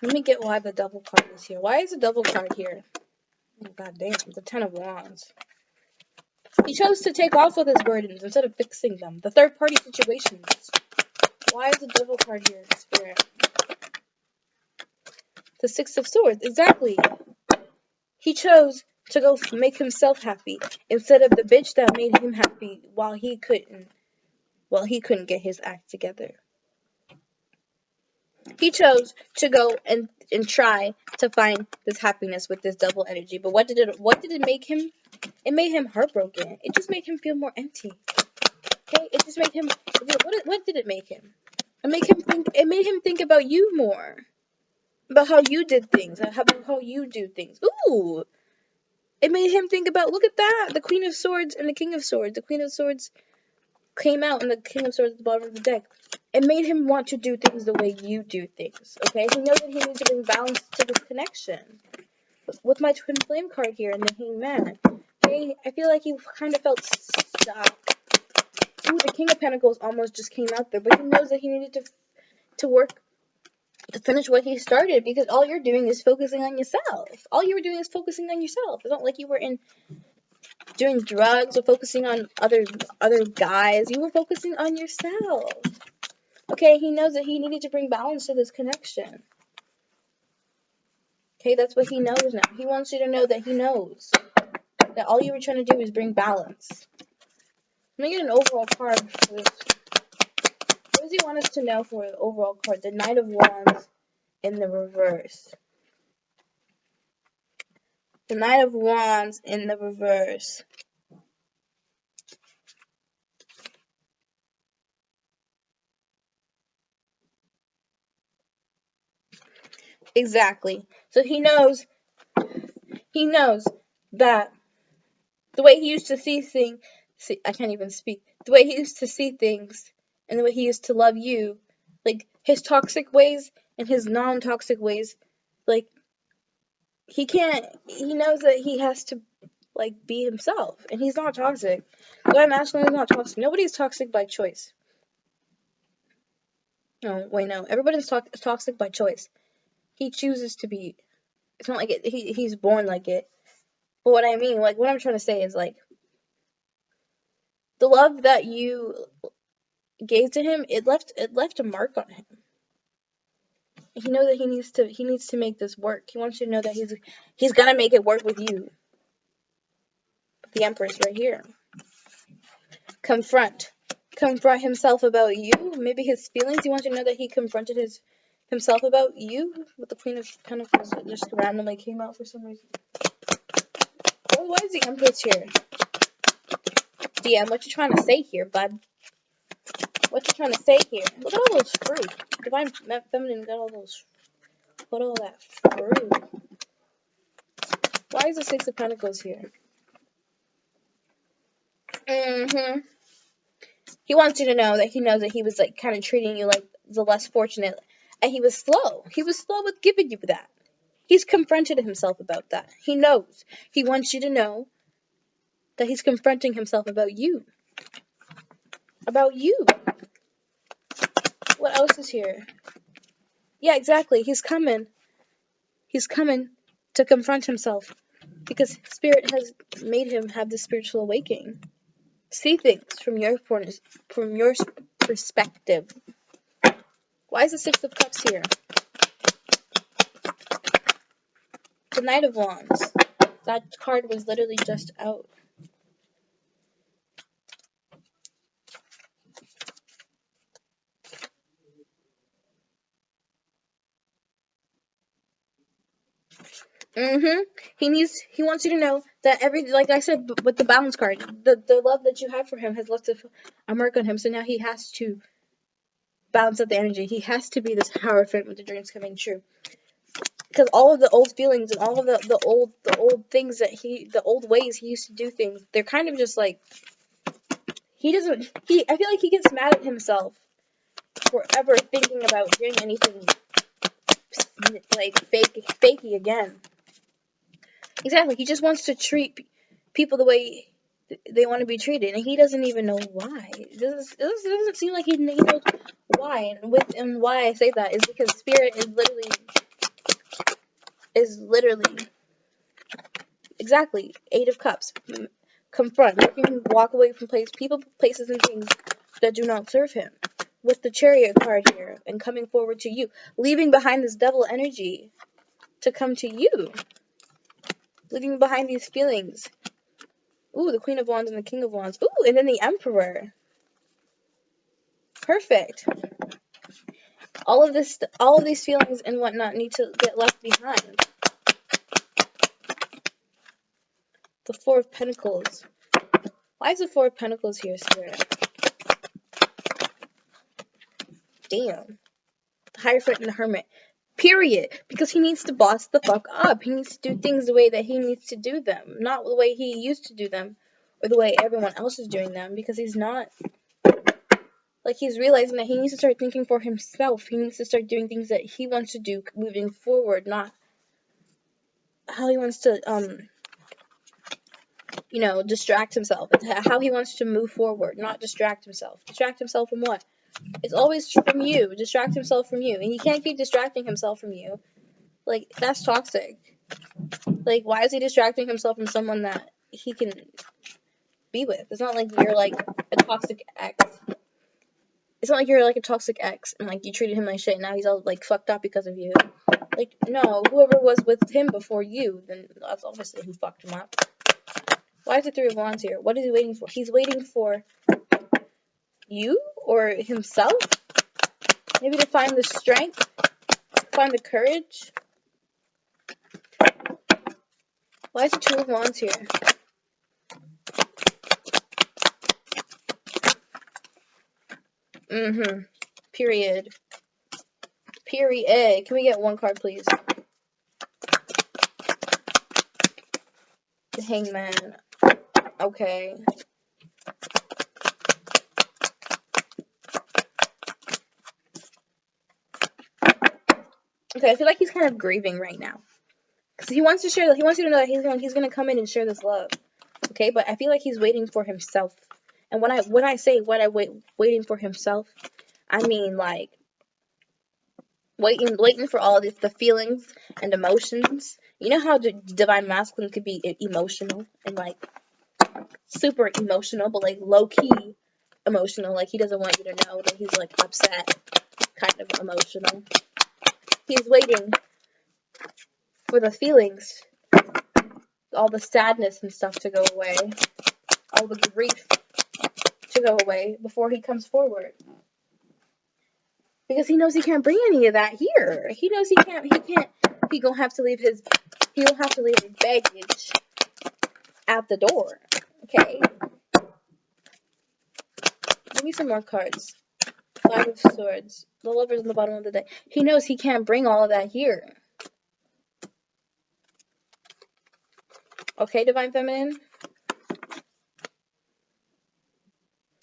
Let me get why the Devil card is here. Why is the Devil card here? Oh, God damn, the Ten of Wands. He chose to take off with his burdens instead of fixing them. The third party situations. Why is the Devil card here, Spirit? The Six of Swords, exactly. He chose to go make himself happy instead of the bitch that made him happy while he couldn't get his act together. He chose to go and try to find this happiness with this double energy. But what did it make him? It made him heartbroken. It just made him feel more empty. Okay? It just made him what did it make him? It made him think about you more. About how you did things. About how you do things. Ooh. It made him think about, look at that, the Queen of Swords and the King of Swords. The Queen of Swords came out and the King of Swords at the bottom of the deck. It made him want to do things the way you do things, okay? He knows that he needs to bring balance to this connection. With my Twin Flame card here and the Hangman, okay? I feel like he kind of felt stuck. Ooh, the King of Pentacles almost just came out there, but he knows that he needed to work to finish what he started, because all you're doing is focusing on yourself. All you were doing is focusing on yourself. It's not like you were doing drugs or focusing on other guys. You were focusing on yourself. Okay, he knows that he needed to bring balance to this connection. Okay, that's what he knows now. He wants you to know that he knows that all you were trying to do is bring balance. Let me get an overall card for this. What does he want us to know for the overall card? The Knight of Wands in the reverse. The Knight of Wands in the reverse. Exactly. So he knows that the way he used to see things, I can't even speak. The way he used to see things and the way he used to love you, like his toxic ways and his non-toxic ways, like he knows that he has to like be himself, and he's not toxic. God masculine is not toxic. Nobody's toxic by choice. No, wait, no. Everybody's toxic by choice. He chooses to be. It's not like he's born like it. But what I mean, like what I'm trying to say is like the love that you gave to him, it left a mark on him. He knows that he needs to make this work. He wants you to know that he's gonna make it work with you. The Empress right here. Confront himself about you. Maybe his feelings. He wants you to know that he confronted himself about you with the Queen of Pentacles that just randomly came out for some reason. Oh, why is the Empress here? DM, what you trying to say here, bud? What you trying to say here? Look at all those fruit. Divine Feminine got all that fruit. Why is the Six of Pentacles here? He wants you to know that he knows that he was like kind of treating you like the less fortunate, and he was slow. He was slow with giving you that. He's confronted himself about that. He knows. He wants you to know that he's confronting himself about you. About you. What else is here? Yeah, exactly. He's coming. He's coming to confront himself because Spirit has made him have this spiritual awakening. See things from your perspective. Why is the Six of Cups here? The Knight of Wands. That card was literally just out. He wants you to know that like I said with the balance card, the love that you have for him has left a mark on him. So now he has to balance out the energy. He has to be this Hierophant with the dreams coming true. Because all of the old feelings and all of the old things the old ways he used to do things, they're kind of just like I feel like he gets mad at himself for ever thinking about doing anything like fakey again. Exactly. He just wants to treat people the way they want to be treated, and he doesn't even know why. It doesn't seem like he knows why. And why I say that is because spirit is literally exactly 8 of Cups. Confront, making him walk away from people, places, and things that do not serve him. With the Chariot card here, and coming forward to you, leaving behind this devil energy to come to you, leaving behind these feelings. Ooh, the Queen of Wands and the King of Wands. Ooh, and then the Emperor. Perfect. All of these feelings and whatnot need to get left behind. The Four of Pentacles. Why is the Four of Pentacles here, Spirit? Damn. The Hierophant and the Hermit. Period. Because he needs to boss the fuck up. He needs to do things the way that he needs to do them. Not the way he used to do them. Or the way everyone else is doing them. Because he's not... Like, he's realizing that he needs to start thinking for himself. He needs to start doing things that he wants to do moving forward. Not how he wants to, distract himself. It's how he wants to move forward. Not distract himself. Distract himself from what? It's always from you. Distract himself from you. And he can't keep distracting himself from you. Like, that's toxic. Like, why is he distracting himself from someone that he can be with? It's not like you're, like, a toxic ex. It's not like you're, like, a toxic ex and, like, you treated him like shit and now he's all, like, fucked up because of you. Like, no, whoever was with him before you, then that's obviously who fucked him up. Why is the Three of Wands here? What is he waiting for? He's waiting for you or himself? Maybe to find the strength, find the courage. Why is the Two of Wands here? Period. Period. Can we get one card, please? The Hangman. Okay. Okay, I feel like he's kind of grieving right now. Because he wants you to know that he's gonna come in and share this love. Okay, but I feel like he's waiting for himself. And when I say waiting for himself, I mean like waiting for all the feelings and emotions. You know how the divine masculine could be emotional and like super emotional, but like low key emotional. Like he doesn't want you to know that he's like upset, kind of emotional. He's waiting for the feelings, all the sadness and stuff to go away, all the grief to go away before he comes forward. Because he knows he can't bring any of that here. He knows he gonna have to leave his baggage at the door. Okay? Give me some more cards. Five of Swords. The Lover's on the bottom of the deck. He knows he can't bring all of that here. Okay, Divine Feminine?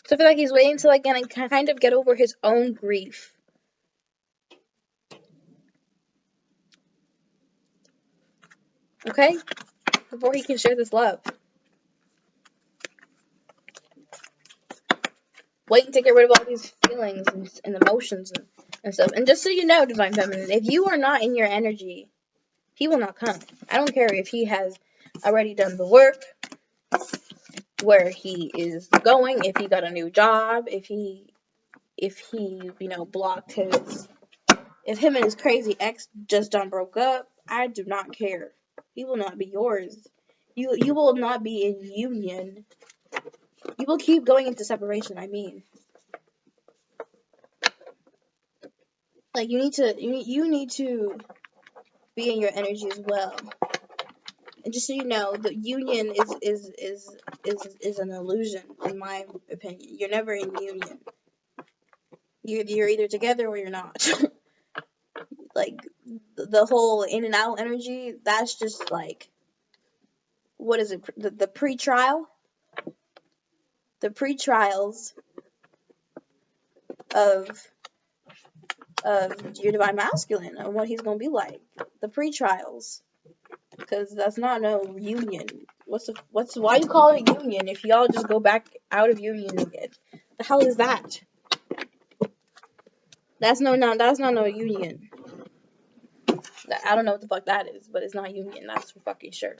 So I feel like he's waiting to kind of get over his own grief. Okay? Before he can share this love. Waiting to get rid of all these feelings and emotions and stuff. And just so you know, Divine Feminine, if you are not in your energy, he will not come. I don't care if he has already done the work, where he is going, if he got a new job, if he blocked his, if him and his crazy ex just done broke up, I do not care. He will not be yours. You will not be in union. You will keep going into separation, I mean. Like, you need to be in your energy as well. And just so you know, the union is an illusion, in my opinion. You're never in union. You're either together or you're not. Like, the whole in and out energy, that's just like, what is it? The pre-trial? The pre-trials of of your divine masculine and what he's gonna be like. The pre-trials, because that's not no union. Why you call it union if y'all just go back out of union again? The hell is that? That's not no union. I don't know what the fuck that is, but it's not union. That's for fucking sure.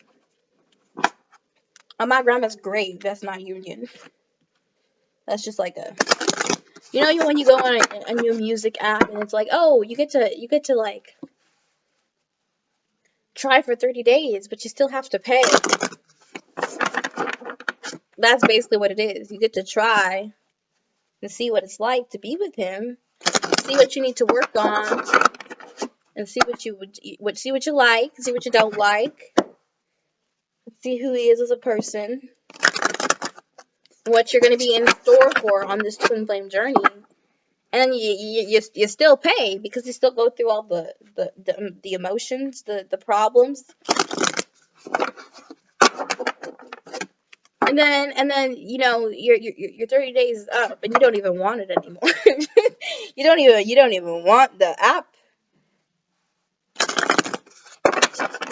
On my grandma's grave, that's not union. That's just like a, when you go on a new music app and it's like, oh, you get to like try for 30 days, but you still have to pay. That's basically what it is. You get to try and see what it's like to be with him, see what you need to work on, and see what you like, see what you don't like, see who he is as a person, what you're going to be in store for on this twin flame journey. And you still pay because you still go through all the emotions, the problems. And then your 30 days is up and you don't even want it anymore. you don't even want the app.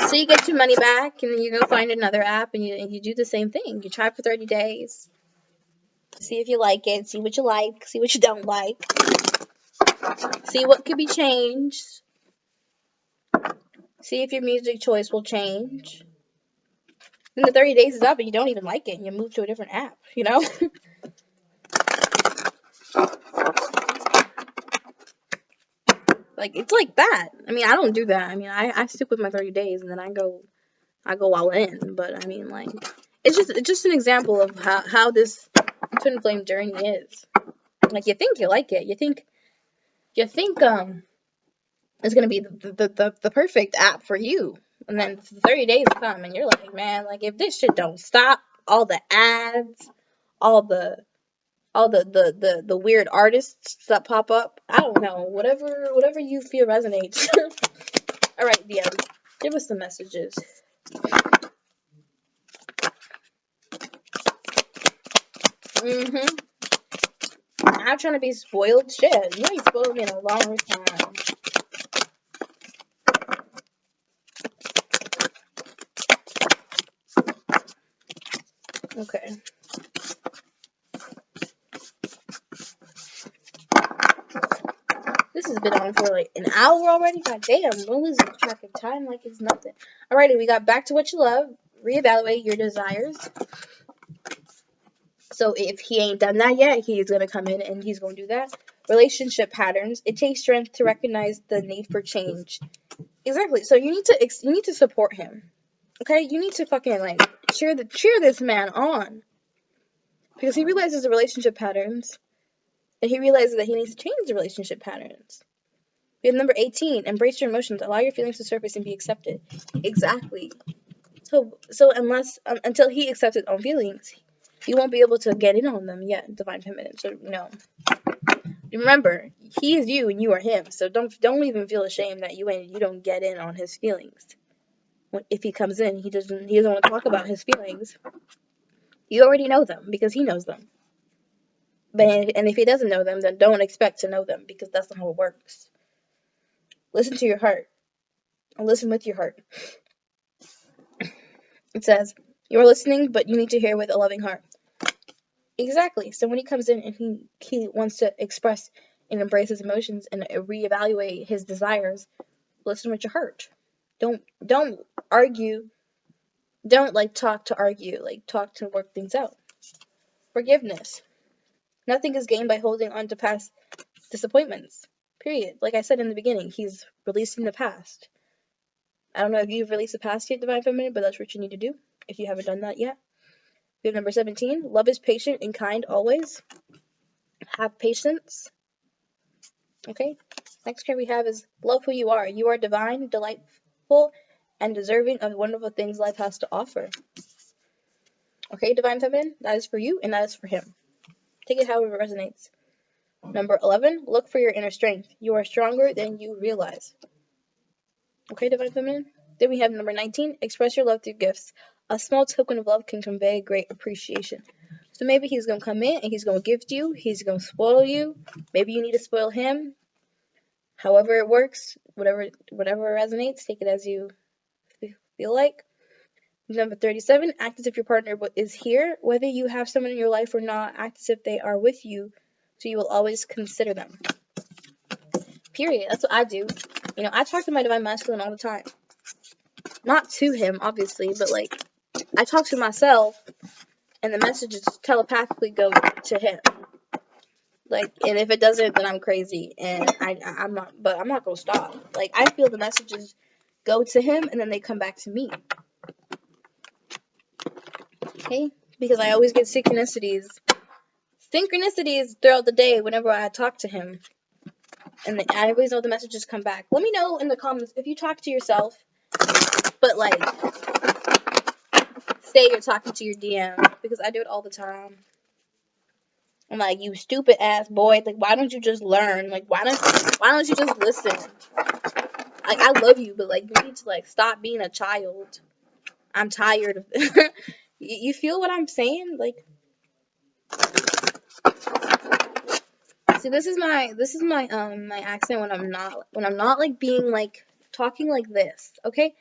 So you get your money back and then you go find another app and you do the same thing. You try for 30 days. See if you like it, see what you like, see what you don't like. See what could be changed. See if your music choice will change. Then the 30 days is up and you don't even like it and you move to a different app, Like, it's like that. I mean, I don't do that. I mean, I stick with my 30 days and then I go all in. But I mean, like, it's just an example of how this twin flame journey is. Like, you think you like it. You think it's gonna be the perfect app for you. And then 30 days come and you're like, man, like, if this shit don't stop, all the ads, all the weird artists that pop up, I don't know, whatever you feel resonates. All right, DM, give us some messages. I'm trying to be spoiled. Shit, you ain't spoiled me in a long time. Okay. This has been on for like an hour already. God damn, we're losing track of time like it's nothing. Alrighty, we got back to what you love. Reevaluate your desires. So if he ain't done that yet, he's gonna come in and he's gonna do that. Relationship patterns. It takes strength to recognize the need for change. Exactly. So you need to support him. Okay, you need to fucking like cheer this man on because he realizes the relationship patterns, and he realizes that he needs to change the relationship patterns. We have number 18. Embrace your emotions. Allow your feelings to surface and be accepted. Exactly. So until he accepts his own feelings, you won't be able to get in on them yet, divine feminine. So remember, he is you and you are him. So don't even feel ashamed that you don't get in on his feelings. If he comes in, he doesn't want to talk about his feelings. You already know them because he knows them. And if he doesn't know them, then don't expect to know them because that's not how it works. Listen to your heart. And listen with your heart. It says, you are listening, but you need to hear with a loving heart. Exactly. So when he comes in and he wants to express and embrace his emotions and reevaluate his desires, listen with your heart. Don't argue. Don't talk to argue. Talk to work things out. Forgiveness. Nothing is gained by holding on to past disappointments. Period. Like I said in the beginning, he's releasing the past. I don't know if you've released the past yet, divine feminine, but that's what you need to do if you haven't done that yet. We have number 17. Love is patient and kind always. Have patience. Okay. Next card we have is love who you are. You are divine, delightful, and deserving of wonderful things life has to offer. Okay, divine feminine, that is for you and that is for him. Take it however it resonates. Number 11, look for your inner strength. You are stronger than you realize. Okay, divine feminine. Then we have number 19, express your love through gifts. A small token of love can convey great appreciation. So maybe he's going to come in and he's going to gift you. He's going to spoil you. Maybe you need to spoil him. However it works, whatever resonates, take it as you feel like. Number 37, act as if your partner is here. Whether you have someone in your life or not, act as if they are with you, so you will always consider them. Period. That's what I do. I talk to my divine masculine all the time. Not to him, obviously, but like, I talk to myself, and the messages telepathically go to him. Like, and if it doesn't, then I'm crazy, and I'm not. But I'm not gonna stop. Like, I feel the messages go to him, and then they come back to me. Okay, because I always get synchronicities throughout the day whenever I talk to him, and I always know the messages come back. Let me know in the comments if you talk to yourself, but like, say you're talking to your DM, because I do it all the time. I'm like, you stupid ass boy. Like, why don't you just learn? Like, why don't you just listen? Like, I love you, but like, you need to like stop being a child. I'm tired of it. You feel what I'm saying? Like, see, this is my accent when I'm not like being like talking like this. Okay,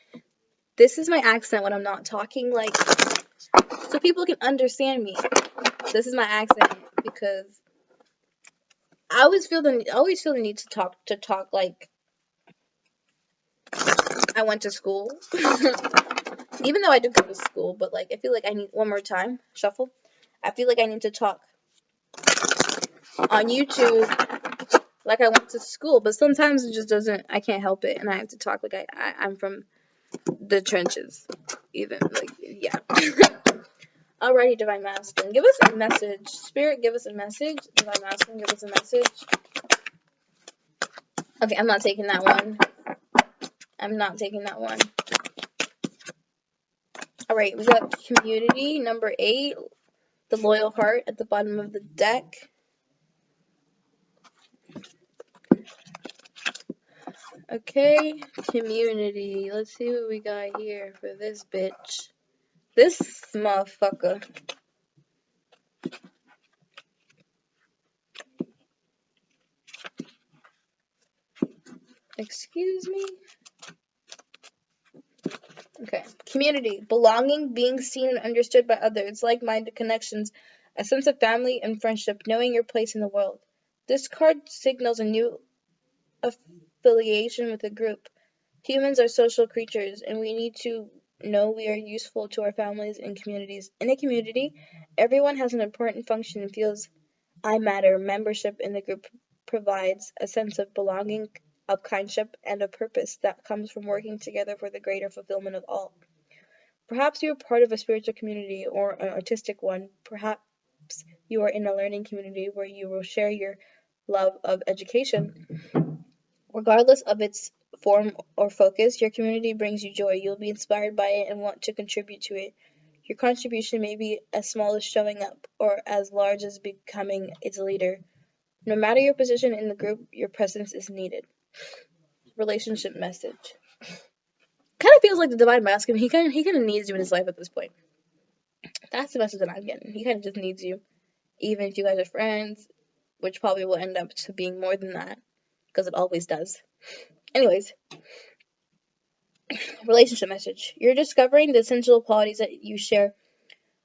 this is my accent when I'm not talking like, so people can understand me. This is my accent because I always feel the need to talk like I went to school. Even though I did go to school, but like, I feel like I need one more time shuffle. I feel like I need to talk on YouTube like I went to school, but sometimes it just doesn't. I can't help it, and I have to talk like I'm from the trenches. Even like, yeah. Alrighty, Divine Masculine, give us a message. Spirit, give us a message. Divine Masculine, give us a message. Okay, I'm not taking that one. Alright, we got community, number 8, the loyal heart at the bottom of the deck. Okay, community. Let's see what we got here for this bitch. This motherfucker. Excuse me? Okay. Community. Belonging, being seen and understood by others, like-minded connections, a sense of family and friendship, knowing your place in the world. This card signals a new affiliation with a group. Humans are social creatures, and we need to know we are useful to our families and communities. In a community, everyone has an important function and feels I matter. Membership in the group provides a sense of belonging, of kindship, and a purpose that comes from working together for the greater fulfillment of all. Perhaps you are part of a spiritual community or an artistic one. Perhaps you are in a learning community where you will share your love of education. Regardless of its form or focus, your community brings you joy. You'll be inspired by it and want to contribute to it. Your contribution may be as small as showing up or as large as becoming its leader. No matter your position in the group, your presence is needed. Relationship message. Kind of feels like the divine masculine. He kind of needs you in his life at this point. That's the message that I'm getting. He kind of just needs you, even if you guys are friends, which probably will end up to being more than that, because it always does. Anyways, relationship message. You're discovering the essential qualities that you share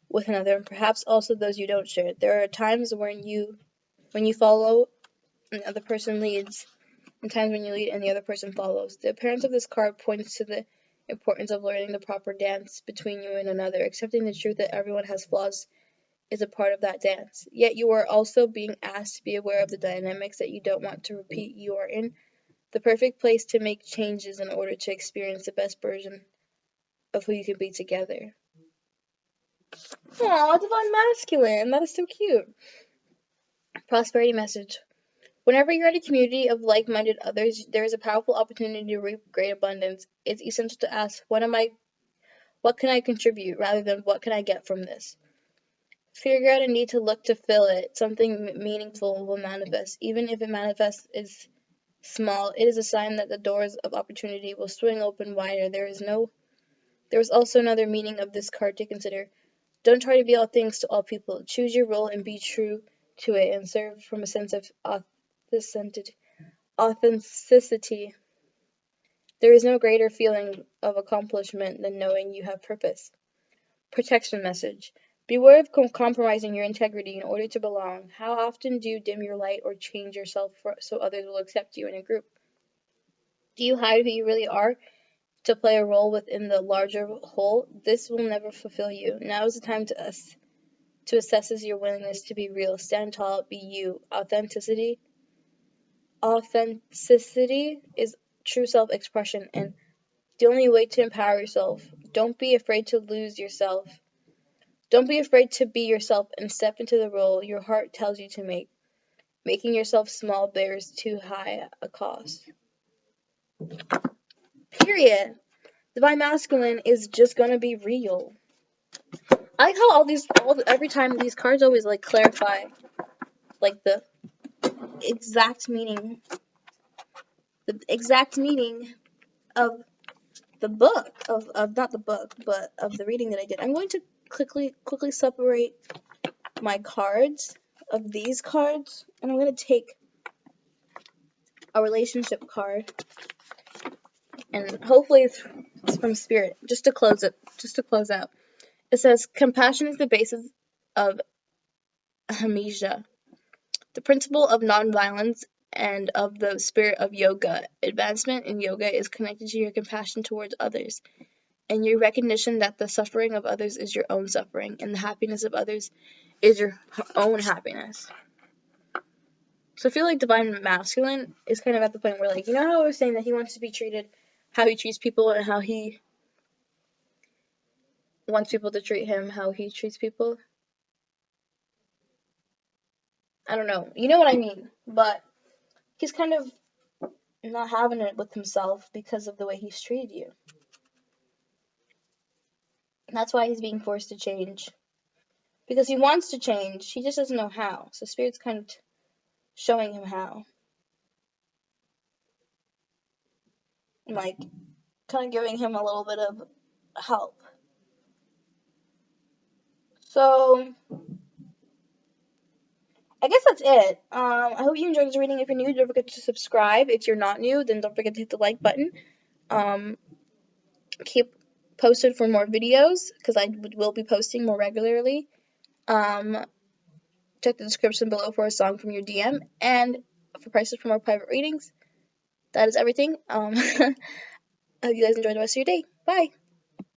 with another, and perhaps also those you don't share. There are times when you follow and the other person leads, and times when you lead and the other person follows. The appearance of this card points to the importance of learning the proper dance between you and another. Accepting the truth that everyone has flaws is a part of that dance. Yet you are also being asked to be aware of the dynamics that you don't want to repeat. You are in the perfect place to make changes in order to experience the best version of who you can be together. Aw, divine masculine. That is so cute. Prosperity message. Whenever you're in a community of like-minded others, there is a powerful opportunity to reap great abundance. It's essential to ask, what can I contribute, rather than what can I get from this? Figure out a need to look to fill it. Something meaningful will manifest. Even if it manifests as small, it is a sign that the doors of opportunity will swing open wider. There is also another meaning of this card to consider. Don't try to be all things to all people. Choose your role and be true to it, and serve from a sense of Authenticity. There is no greater feeling of accomplishment than knowing you have purpose. Protection message. Beware of compromising your integrity in order to belong. How often do you dim your light or change yourself so others will accept you in a group? Do you hide who you really are to play a role within the larger whole? This will never fulfill you. Now is the time to assess your willingness to be real. Stand tall, be you. Authenticity is true self-expression and the only way to empower yourself. Don't be afraid to lose yourself. Don't be afraid to be yourself and step into the role your heart tells you to make. Making yourself small bears too high a cost. Period. Divine Masculine is just gonna be real. I like how every time these cards always like clarify like exact meaning, the exact meaning of the book of not the book, but of the reading that I did. I'm going to quickly separate my cards of these cards, and I'm going to take a relationship card, and hopefully it's from Spirit, just to close out. It says, compassion is the basis of Hamisha, the principle of nonviolence and of the spirit of yoga. Advancement in yoga is connected to your compassion towards others, and your recognition that the suffering of others is your own suffering, and the happiness of others is your own happiness. So I feel like Divine Masculine is kind of at the point where, like, you know how I was saying that he wants to be treated how he treats people and how he wants people to treat him how he treats people? I don't know. You know what I mean. But he's kind of not having it with himself because of the way he's treated you. And that's why he's being forced to change. Because he wants to change, he just doesn't know how. So Spirit's kind of showing him how. And, like, kind of giving him a little bit of help. So I guess that's it. I hope you enjoyed this reading. If you're new, don't forget to subscribe. If you're not new, then don't forget to hit the like button. Keep posted for more videos because I will be posting more regularly. Check the description below for a song from your DM and for prices for more private readings. That is everything. I hope you guys enjoy the rest of your day. Bye.